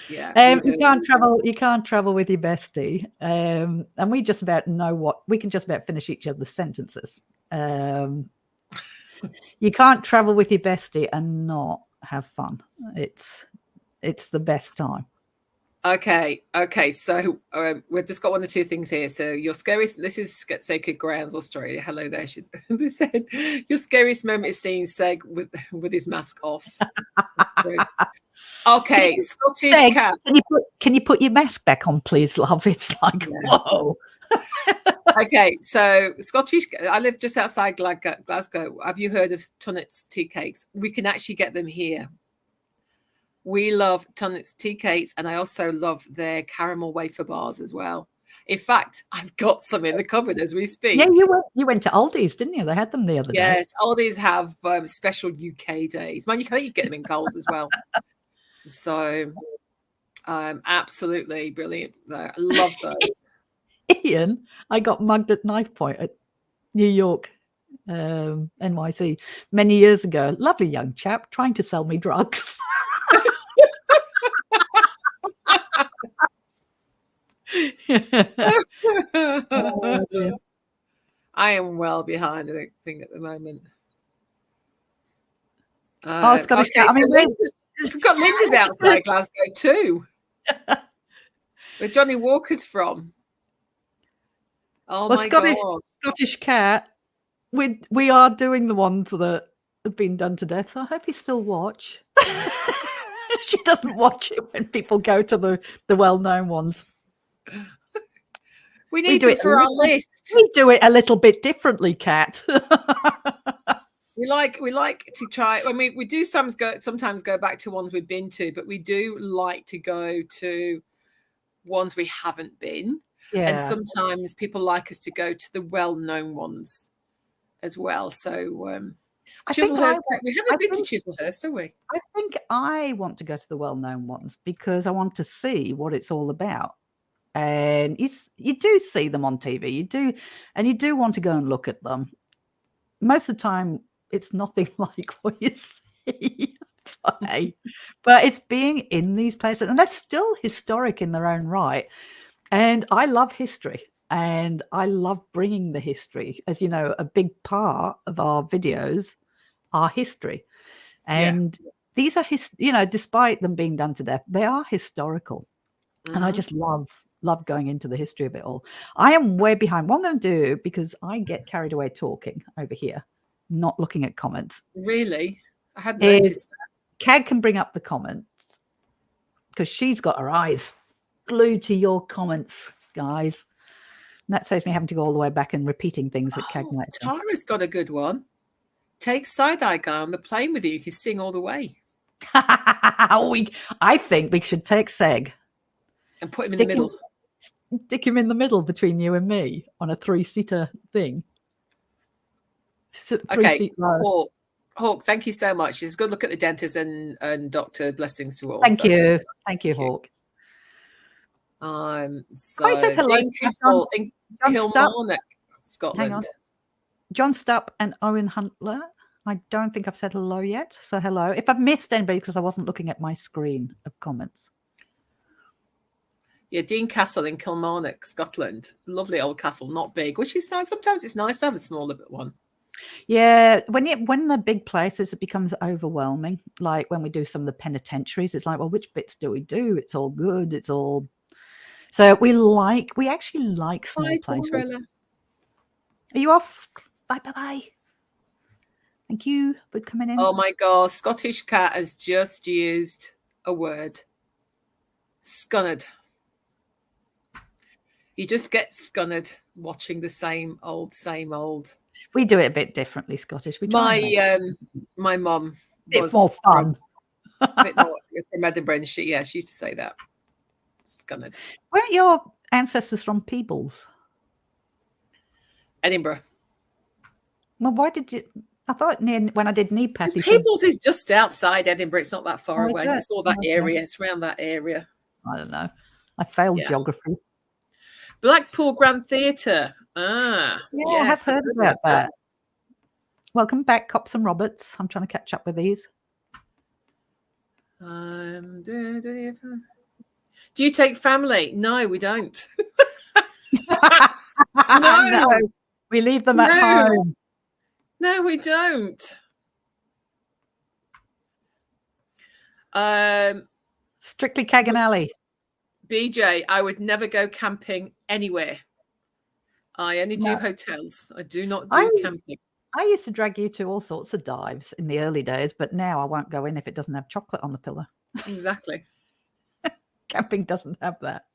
Yeah, we you do. can't travel. You can't travel with your bestie, and we just about know what we can just about finish each other's sentences. You can't travel with your bestie and not have fun. It's the best time. Okay. So we've just got one or two things here. So your scariest, this is Sacred Grounds, Australia. Hello there. They said your scariest moment is seeing Seg with his mask off. That's great. Okay, Scottish Seg, cat. Can you put your mask back on, please, love? It's like, whoa. Okay, so Scottish. I live just outside Glasgow. Have you heard of Tunnet's tea cakes? We can actually get them here. We love Tunnet's tea cakes, and I also love their caramel wafer bars as well. In fact, I've got some in the cupboard as we speak. Yeah, you went to Aldi's, didn't you? They had them the other day. Yes, Aldi's have special UK days. Man, you can get them in Coles as well. So, absolutely brilliant. I love those. Ian, I got mugged at knife point at New York, NYC, many years ago. Lovely young chap trying to sell me drugs. I am well behind the thing at the moment. Scottish okay, cat. I mean, it's got Linda's outside Glasgow too. Where Johnny Walker's from. Oh my God. Scottish cat. We are doing the ones that have been done to death. So I hope you still watch. She doesn't watch it when people go to the well-known ones. We need it for our list. We do it a little bit differently, Kat. We like to try. I mean, we do sometimes go back to ones we've been to, but we do like to go to ones we haven't been. Yeah. And sometimes people like us to go to the well-known ones as well. So Chislehurst, we haven't been to Chislehurst, have we? I think I want to go to the well-known ones because I want to see what it's all about. And you do see them on TV. You do want to go and look at them. Most of the time, it's nothing like what you see. But it's being in these places, and they're still historic in their own right. And I love history, and I love bringing the history. As you know, a big part of our videos are history. And these are, despite them being done to death, they are historical. Mm-hmm. And I just love going into the history of it all. I am way behind. What I'm going to do, because I get carried away talking over here, not looking at comments. Really? I hadn't noticed that. Cag can bring up the comments because she's got her eyes glued to your comments, guys. And that saves me having to go all the way back and repeating things that Cag might say. Tara's got a good one. Take Side-Eye Guy on the plane with you. You can sing all the way. I think we should take Seg. And put him in the middle. Stick him in the middle between you and me on a 3-seater thing. Okay, Hawk, thank you so much. It's a good look at the dentist and doctor. Blessings to all. Thank you, Hawk. So I said hello. Dean Castle in Kilmarnock, Scotland. Hang on. John Stupp and Owen Huntler. I don't think I've said hello yet. So hello. If I've missed anybody because I wasn't looking at my screen of comments. Yeah, Dean Castle in Kilmarnock, Scotland. Lovely old castle, not big, which is nice. Sometimes it's nice to have a smaller one. Yeah, when they're big places, it becomes overwhelming. Like when we do some of the penitentiaries, it's like, well, which bits do we do? It's all good. It's all. So we actually like small places. Are you off? Bye. Thank you for coming in. Oh my God, Scottish Cat has just used a word. Scunned. You just get scunned watching the same old. We do it a bit differently, Scottish. My mum was more fun. A bit more from Edinburgh, and she used to say that. Scunned. Weren't your ancestors from Peebles? Edinburgh. Well, why did you? I thought when I did knee patty. Peebles is just outside Edinburgh. It's not that far away. It's all that area. It's around that area. I don't know. I failed geography. Blackpool Grand Theatre. Ah, Yeah, yes, I have heard I've about that. Welcome back, Cops and Roberts. I'm trying to catch up with these. Do you take family? No, we don't. No, we leave them at home. No, we don't. Strictly Cag and Alley. BJ, I would never go camping anywhere. I only do hotels. I do not do camping. I used to drag you to all sorts of dives in the early days, but now I won't go in if it doesn't have chocolate on the pillow. Exactly. Camping doesn't have that.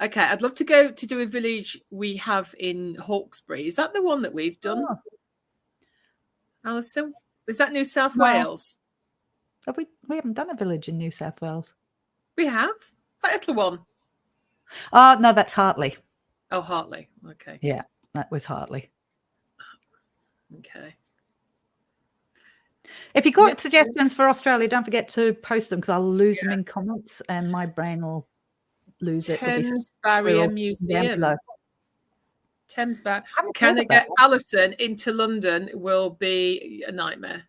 Okay, I'd love to go to do a village we have in Hawkesbury. Is that the one that we've done? Oh. Alison, is that New South Wales? Have we haven't done a village in New South Wales. We have? That little one. Oh, no, that's Hartley. Oh, Hartley. Okay. Yeah, that was Hartley. Okay. If you've got suggestions for Australia, don't forget to post them because I'll lose them in comments and my brain will lose it. Thames Barrier Museum. Thames Barrier. Can I get Alison into London will be a nightmare.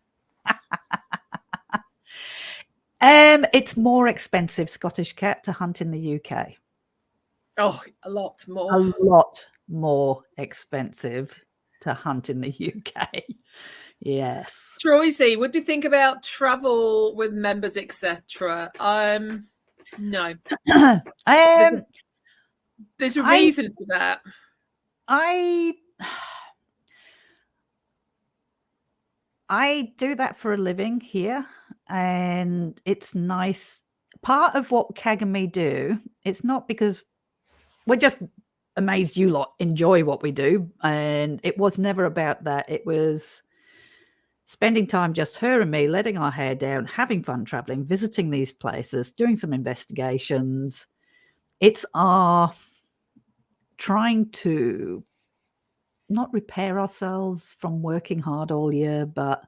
It's more expensive, Scottish cat, to hunt in the UK. Oh, a lot more. A lot more expensive to hunt in the UK. Yes. Troisy, would you think about travel with members, etc.? No. There's a reason for that. I do that for a living here, and it's nice. Part of what Cag and me do, it's not because we're just amazed you lot enjoy what we do, and it was never about that. It was spending time, just her and me, letting our hair down, having fun traveling, visiting these places, doing some investigations. It's our trying to not repair ourselves from working hard all year, but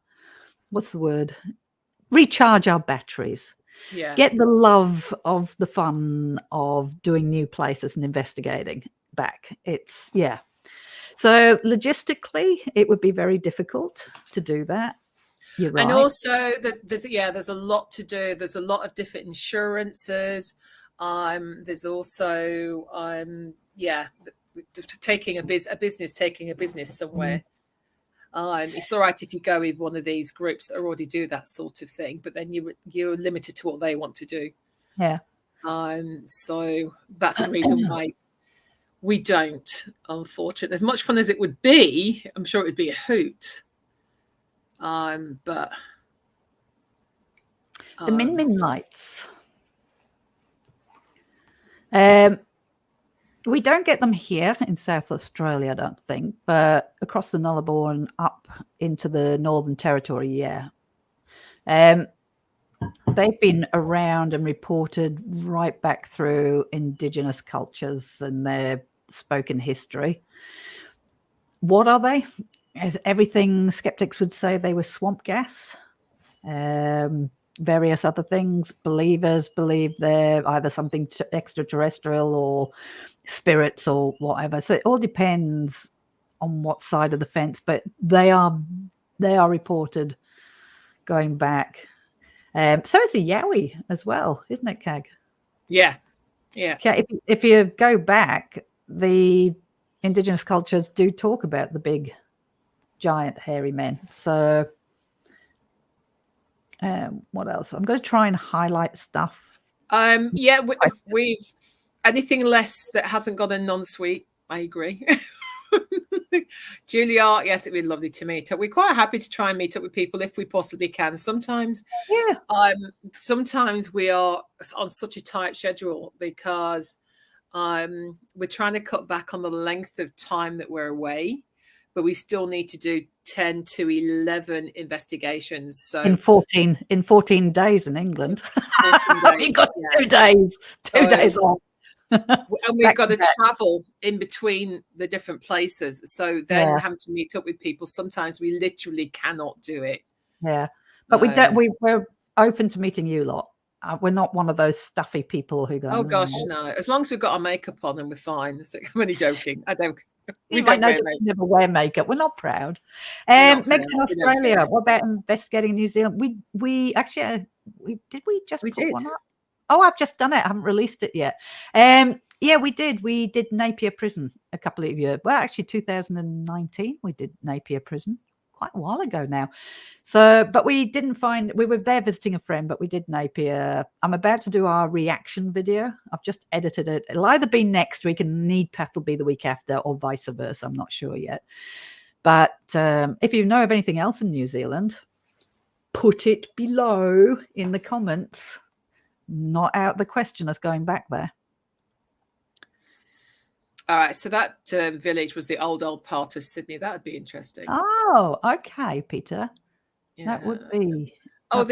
what's the word? Recharge our batteries. Yeah. Get the love of the fun of doing new places and investigating back. It's, yeah. So logistically, it would be very difficult to do that. You're right. And also, there's a lot to do. There's a lot of different insurances. There's also, taking a business somewhere. It's all right if you go with one of these groups that already do that sort of thing, but then you're limited to what they want to do. Yeah. So that's the reason why we don't, unfortunately. As much fun as it would be, I'm sure it would be a hoot. But the Min lights. We don't get them here in South Australia, I don't think, but across the Nullarbor and up into the Northern Territory, yeah. They've been around and reported right back through Indigenous cultures and their spoken history. What are they? As everything skeptics would say, they were swamp gas. Various other things. Believers believe they're either something extraterrestrial or spirits or whatever. So it all depends on what side of the fence, but they are reported going back. So it's a Yowie as well, isn't it, Cag? Yeah. Okay, if you go back, the Indigenous cultures do talk about the big, giant, hairy men. So what else? I'm going to try and highlight stuff. We've anything less that hasn't got a non-suite, I agree. Julia, yes, it'd be lovely to meet up. We're quite happy to try and meet up with people if we possibly can. Sometimes we are on such a tight schedule because we're trying to cut back on the length of time that we're away, but we still need to do 10 to 11 investigations. So in 14 days in England. 14 days. You've got 2 days. 2 days off. And we've got to travel in between the different places. So then having to meet up with people, sometimes we literally cannot do it. Yeah. But we're open to meeting you lot. we're not one of those stuffy people who go, oh gosh, no. As long as we've got our makeup on, then we're fine. I'm only joking. I don't. We don't know we never wear makeup. We're not proud. Meg's in Australia. What about investigating New Zealand? We actually we just put one up? Oh, I've just done it. I haven't released it yet. Yeah, we did. We did Napier Prison a couple of years. Well, actually, 2019 we did Napier Prison, quite a while ago now. So, but we didn't find. We were there visiting a friend, but we did Napier. I'm about to do our reaction video. I've just edited it. It'll either be next week, and Needpath will be the week after, or vice versa. I'm not sure yet. But if you know of anything else in New Zealand, put it below in the comments. Not out the question as going back there. All right, so that village was the old part of Sydney. That would be interesting. Oh, okay, Peter. Yeah. That would be. Oh,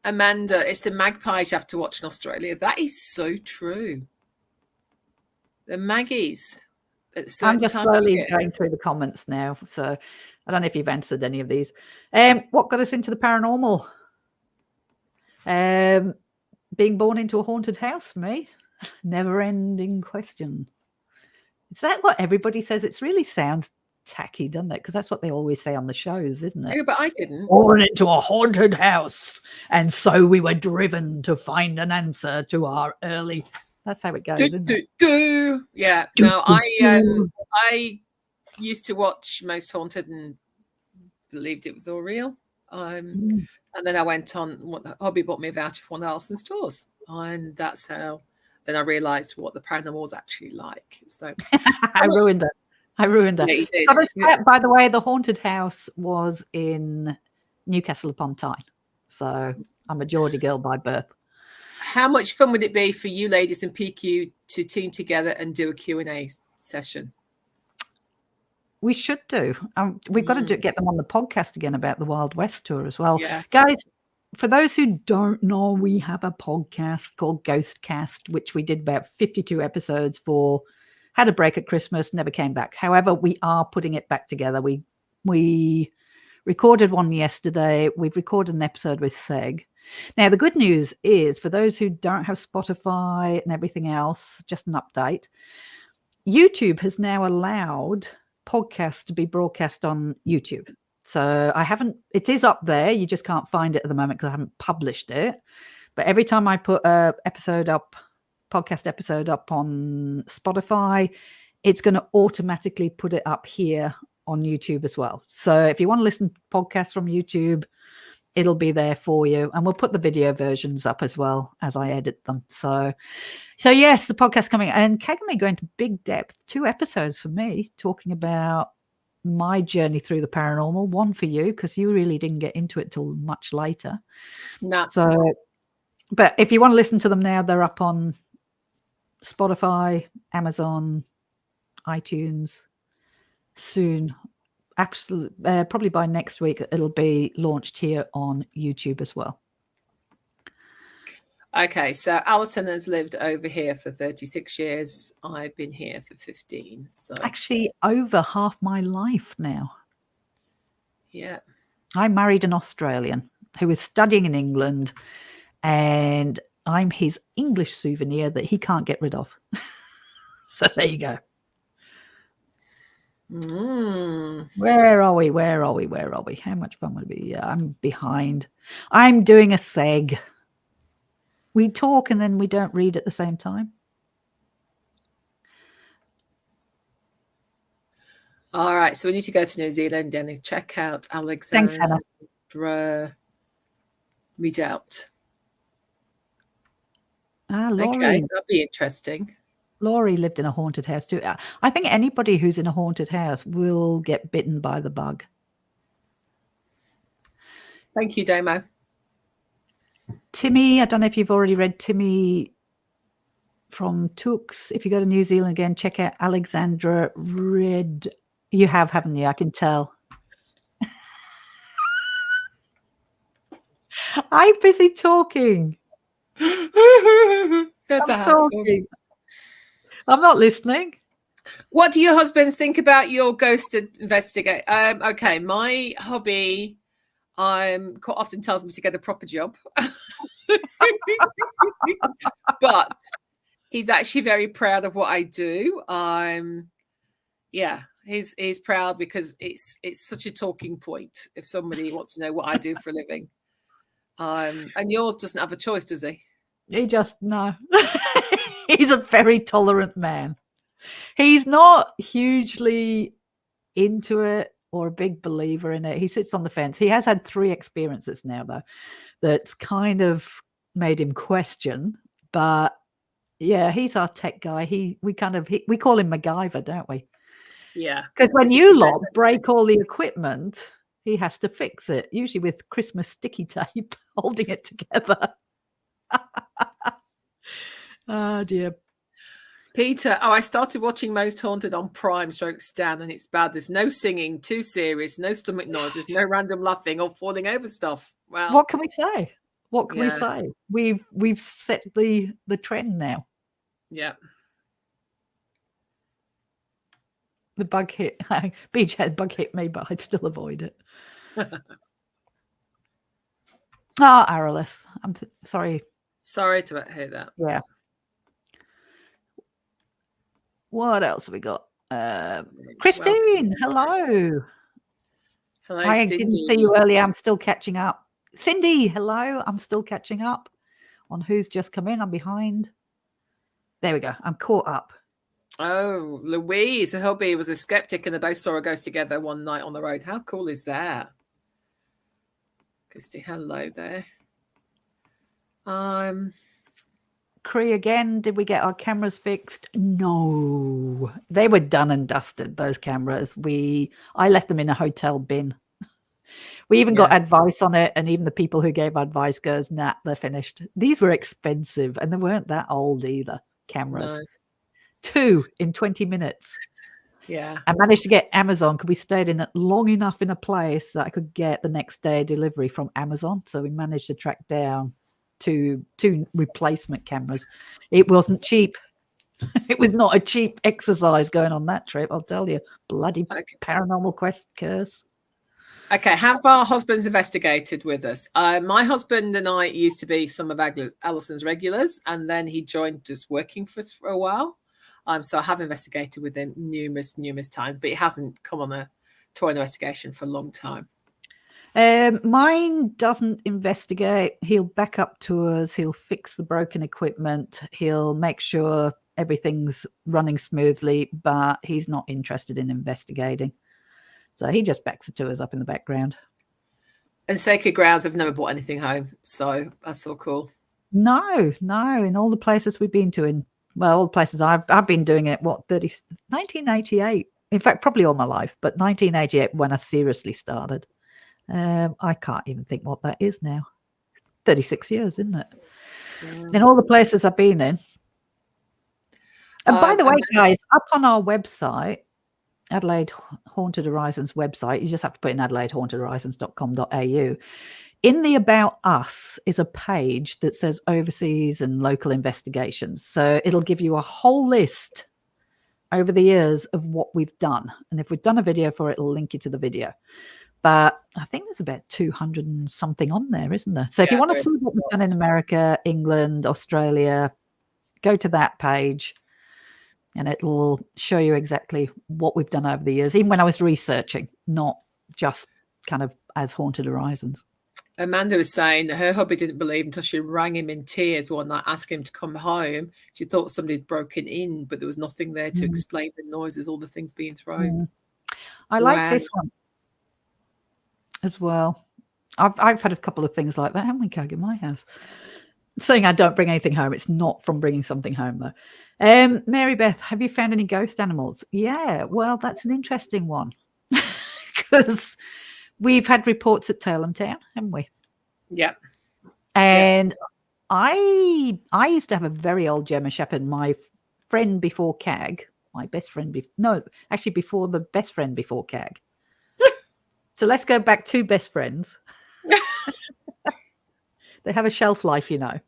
Amanda, it's the magpies you have to watch in Australia. That is so true. The maggies. I'm just slowly going through the comments now, so I don't know if you've answered any of these. What got us into the paranormal? Being born into a haunted house for me. Never-ending question. Is that what everybody says? It really sounds tacky, doesn't it? Because that's what they always say on the shows, isn't it? Yeah, but I didn't. Born into a haunted house, and so we were driven to find an answer to our early. That's how it goes, isn't it? Yeah. No, I used to watch Most Haunted and believed it was all real. And then I went on. What the hobby bought me a voucher for one of Alison's tours, and that's how. Then I realised what the paranormal was actually like. So I ruined it. Yeah, Scottish Cat, by the way, the haunted house was in Newcastle upon Tyne. So I'm a Geordie girl by birth. How much fun would it be for you ladies in PQ to team together and do a Q&A session? We should do. We've got to get them on the podcast again about the Wild West tour as well. Yeah. Guys, for those who don't know, we have a podcast called Ghostcast, which we did about 52 episodes for. Had a break at Christmas, never came back. However, we are putting it back together. We recorded one yesterday. We've recorded an episode with Seg. Now, the good news is, for those who don't have Spotify and everything else, just an update, YouTube has now allowed podcasts to be broadcast on YouTube. So it is up there. You just can't find it at the moment because I haven't published it. But every time I put a podcast episode up on Spotify, it's going to automatically put it up here on YouTube as well. So if you want to listen to podcasts from YouTube, it'll be there for you. And we'll put the video versions up as well as I edit them. So yes, the podcast coming. And Kagame going to big depth, 2 episodes for me, talking about my journey through the paranormal. One for you, because you really didn't get into it till much later. No. So, but if you want to listen to them now, they're up on Spotify, Amazon, iTunes soon. Absolutely, probably by next week it'll be launched here on YouTube as well. Okay, so Alison has lived over here for 36 years. I've been here for 15. So actually over half my life now. Yeah. I married an Australian who was studying in England, and I'm his English souvenir that he can't get rid of. So there you go. Where are we? How much fun would it be? Yeah, I'm behind. I'm doing a seg. We talk and then we don't read at the same time. All right, so we need to go to New Zealand and check out Alexandra Redoubt. Laurie. Okay, that'd be interesting. Laurie lived in a haunted house too. I think anybody who's in a haunted house will get bitten by the bug. Thank you, Damo. Timmy, I don't know if you've already read Timmy from Tooks. If you go to New Zealand again, check out Alexandra Red. You have, haven't you? I can tell. I'm busy talking. That's I'm talking. I'm not listening. What do your husbands think about your ghost investigate? Okay, my hobby quite often tells me to get a proper job. But he's actually very proud of what I do. Yeah, he's proud because it's such a talking point if somebody wants to know what I do for a living. And yours doesn't have a choice, does he? He just no. He's a very tolerant man. He's not hugely into it or a big believer in it. He sits on the fence. He has had 3 experiences now, though, that's kind of made him question. But yeah, he's our tech guy. We call him MacGyver, don't we? Yeah. Because when you lot break all the equipment, he has to fix it, usually with Christmas sticky tape, holding it together. Oh dear. Peter, I started watching Most Haunted on Prime / Stan, and it's bad. There's no singing, too serious, no stomach noises, no random laughing or falling over stuff. Well, what can we say? What can we say? We've set the trend now. Yeah. The bug hit. Beachhead bug hit me, but I'd still avoid it. Arillus. I'm sorry. Sorry to hear that. Yeah. What else have we got? Christine, hello. Hello, I Cindy. didn't see you earlier. I'm still catching up. Cindy, hello. I'm still catching up on who's just come in. I'm behind. There we go. I'm caught up. Oh, Louise, her hubby was a skeptic and they both saw a ghost together one night on the road. How cool is that? Christy, hello there. Cree again, did we get our cameras fixed? No. They were done and dusted, those cameras. I left them in a hotel bin. We even got advice on it, and even the people who gave advice goes, nah, they're finished. These were expensive, and they weren't that old either, cameras. No. 2 in 20 minutes. Yeah. I managed to get Amazon because we stayed in it long enough in a place that I could get the next day delivery from Amazon. So we managed to track down two replacement cameras. It wasn't cheap. It was not a cheap exercise going on that trip, I'll tell you. Bloody paranormal quest curse. Okay, have our husbands investigated with us? My husband and I used to be some of Alison's regulars, and then he joined us working for us for a while. So I have investigated with him numerous times, but he hasn't come on a tour investigation for a long time. Mine doesn't investigate. He'll back up tours. He'll fix the broken equipment. He'll make sure everything's running smoothly, but he's not interested in investigating. So he just backs the tours up in the background. And Sacred Grounds have never brought anything home. So that's so cool. No. In all the places we've been to, all the places I've been doing it, 1988. In fact, probably all my life, but 1988 when I seriously started. I can't even think what that is now. 36 years, isn't it? In all the places I've been in. And by the way, guys, up on our website, Adelaide Haunted Horizons website, you just have to put in adelaidehaunted.horizons.com.au. In the About Us is a page that says overseas and local investigations. So it'll give you a whole list over the years of what we've done. And if we've done a video for it, it'll link you to the video. But I think there's about 200 and something on there, isn't there? So if you want to see what we've done in America, England, Australia, go to that page and it'll show you exactly what we've done over the years, even when I was researching, not just kind of as Haunted Horizons. Amanda was saying that her hubby didn't believe until she rang him in tears one night, asking him to come home. She thought somebody had broken in, but there was nothing there to explain the noises, all the things being thrown. I like this one as well. I've had a couple of things like that, haven't we, Cag, in my house? Saying I don't bring anything home. It's not from bringing something home, though. Mary Beth, have you found any ghost animals? Yeah, well, that's an interesting one. Because we've had reports at Tailem Town, haven't we? Yeah. And I used to have a very old German Shepherd. My friend before Cag, my best friend, before the best friend before Cag. So let's go back to best friends. They have a shelf life, you know.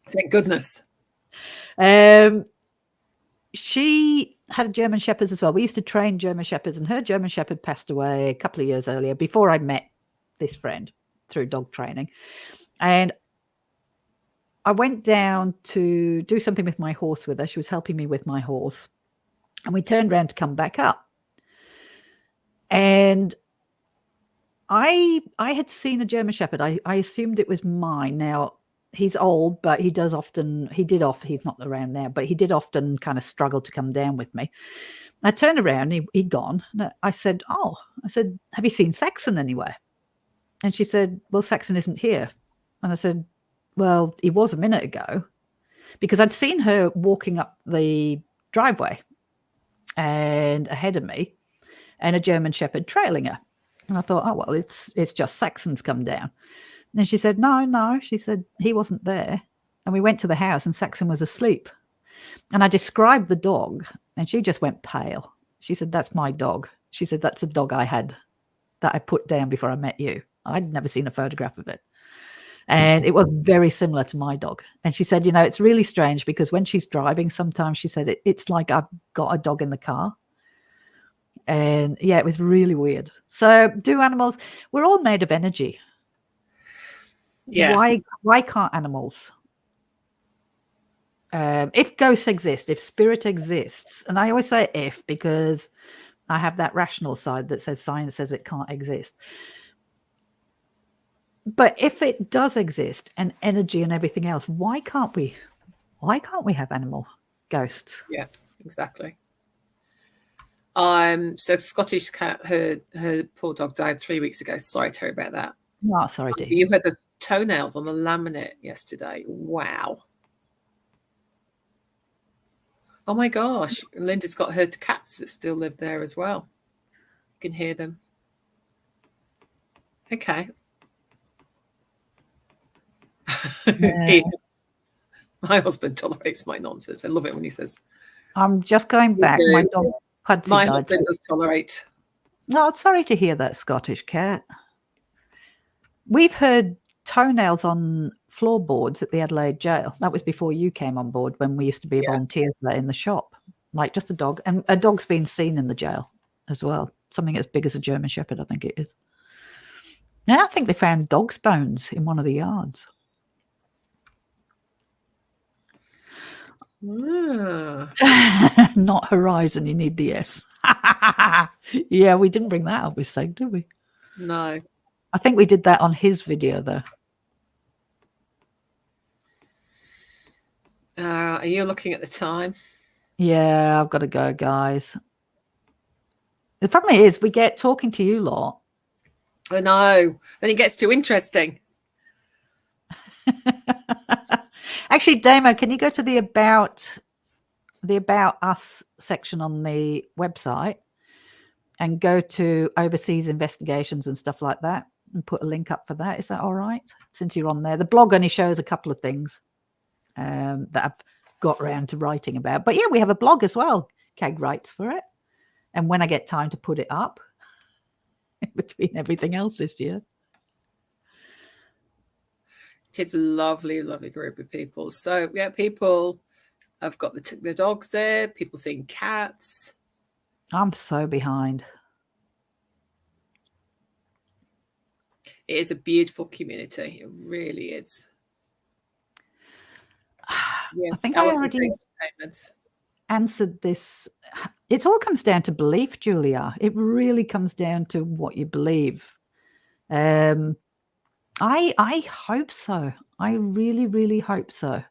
Thank goodness. She had a German Shepherd as well. We used to train German Shepherds, and her German Shepherd passed away a couple of years earlier before I met this friend through dog training. And I went down to do something with my horse with her. She was helping me with my horse. And we turned around to come back up. And I had seen a German Shepherd. I assumed it was mine. Now, he's old, but he's not around now, but he did often kind of struggle to come down with me. I turned around, he'd gone. And I said, have you seen Saxon anywhere? And she said, well, Saxon isn't here. And I said, well, he was a minute ago, because I'd seen her walking up the driveway and ahead of me, and a German Shepherd trailing her. And I thought, oh, well, it's just Saxon's come down. And she said, no. She said, he wasn't there. And we went to the house and Saxon was asleep. And I described the dog and she just went pale. She said, that's my dog. She said, that's a dog I had that I put down before I met you. I'd never seen a photograph of it. And it was very similar to my dog. And she said, it's really strange because when she's driving, sometimes she said, it's like I've got a dog in the car. And yeah, it was really weird. So do animals, we're all made of energy. Yeah. Why can't animals? If ghosts exist, if spirit exists, and I always say if, because I have that rational side that says science says it can't exist. But if it does exist, and energy and everything else, why can't we have animal ghosts? Yeah, exactly. So Scottish cat, her poor dog died 3 weeks ago. Sorry to hear about that. No, sorry to hear. You had the toenails on the laminate yesterday. Wow. Oh my gosh. Linda's got her cats that still live there as well. You can hear them. Okay. Yeah. My husband tolerates my nonsense. I love it when he says, I'm just going back. My dog Pudsey my died. husband does tolerate. No, sorry to hear that, Scottish cat. We've heard toenails on floorboards at the Adelaide jail. That was before you came on board, when we used to be volunteers there in the shop, like just a dog. And a dog's been seen in the jail as well. Something as big as a German Shepherd, I think it is. Yeah, I think they found dog's bones in one of the yards. Not Horizon, you need the S. Yeah, we didn't bring that up with Seg, did we? No. I think we did that on his video, though. Are you looking at the time? Yeah, I've got to go, guys. The problem is we get talking to you lot. I know. Then it gets too interesting. Actually, Damo, can you go to the about us section on the website and go to overseas investigations and stuff like that and put a link up for that? Is that all right? Since you're on there, the blog only shows a couple of things that I've got around to writing about. But yeah, we have a blog as well. Keg writes for it. And when I get time to put it up between everything else this year. It is a lovely, lovely group of people. So yeah, people have got the dogs there, people seeing cats. I'm so behind. It is a beautiful community. It really is. Yes, I think I already answered this. It all comes down to belief, Julia. It really comes down to what you believe. I hope so. I really, really hope so.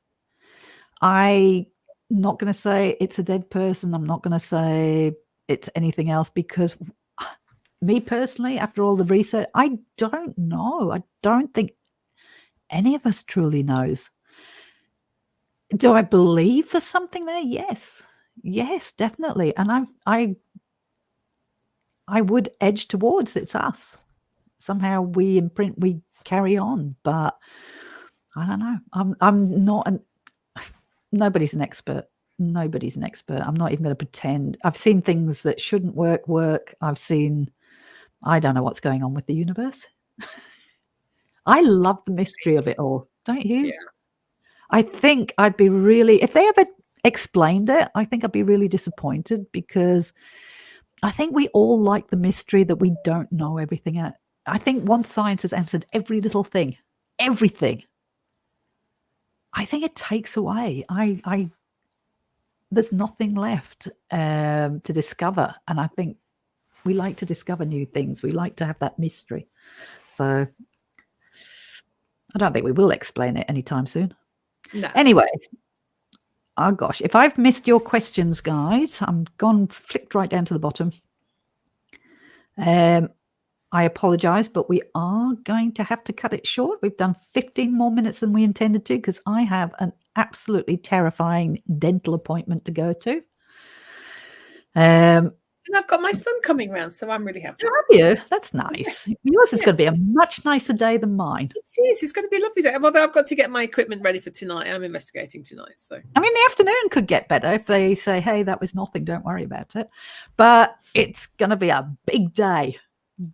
I'm not going to say it's a dead person. I'm not going to say it's anything else, because me personally, after all the research, I don't know. I don't think any of us truly knows. Do I believe there's something there? Yes. Yes, definitely. And I would edge towards it's us. Somehow we carry on, but I don't know. I'm not nobody's an expert. Nobody's an expert. I'm not even going to pretend. I've seen things that shouldn't work. I don't know what's going on with the universe. I love the mystery of it all. Don't you? Yeah. I think I'd be really, if they ever explained it, I think I'd be really disappointed, because I think we all like the mystery that we don't know everything. I think once science has answered every little thing, everything, I think it takes away. There's nothing left to discover, and I think we like to discover new things. We like to have that mystery. So I don't think we will explain it anytime soon. No. Anyway, oh gosh, if I've missed your questions, guys, I'm flicked right down to the bottom. I apologize, but we are going to have to cut it short. We've done 15 more minutes than we intended to because I have an absolutely terrifying dental appointment to go to. And I've got my son coming round, so I'm really happy. Have you? That's nice. Yours is going to be a much nicer day than mine. It is. It's going to be lovely day. Although I've got to get my equipment ready for tonight. I'm investigating tonight. So I mean, the afternoon could get better if they say, hey, that was nothing, don't worry about it. But it's going to be a big day.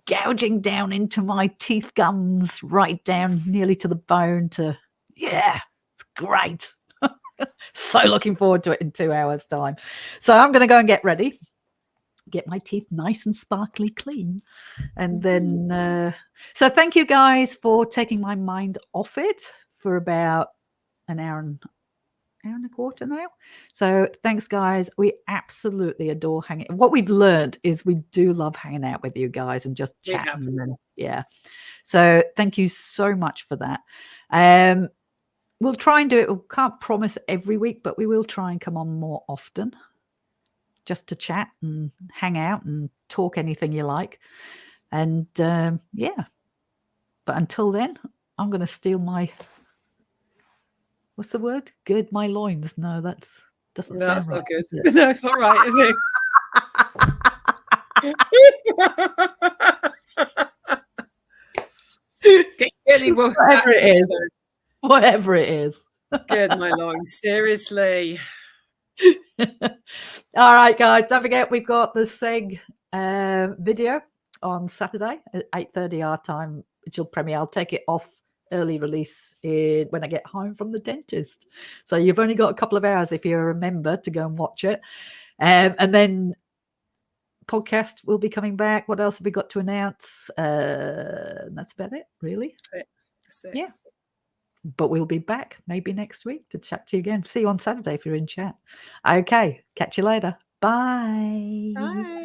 Gouging down into my teeth gums, right down nearly to the bone it's great. So looking forward to it in 2 hours' time. So I'm going to go and get ready, get my teeth nice and sparkly clean. And then, so thank you guys for taking my mind off it for about an hour and a quarter now. So thanks, guys. We absolutely adore hanging. What we've learned is we do love hanging out with you guys and just chatting. Yeah. So thank you so much for that. We'll try and do it. We can't promise every week, but we will try and come on more often just to chat and hang out and talk anything you like. And yeah. But until then, I'm going to steal my... What's the word? Gird my loins. No, that's doesn't sound that's right. not good. No, it's not right, is it? Really Whatever it is. Whatever it is. Gird my loins. Seriously. All right, guys. Don't forget we've got the SEG video on Saturday at 8:30 our time, which will premiere. I'll take it off early release when I get home from the dentist. So you've only got a couple of hours if you remember to go and watch it. And then podcast will be coming back. What else have we got to announce? That's about it, really. That's it. Yeah. But we'll be back maybe next week to chat to you again. See you on Saturday if you're in chat. Okay. Catch you later. Bye. Bye.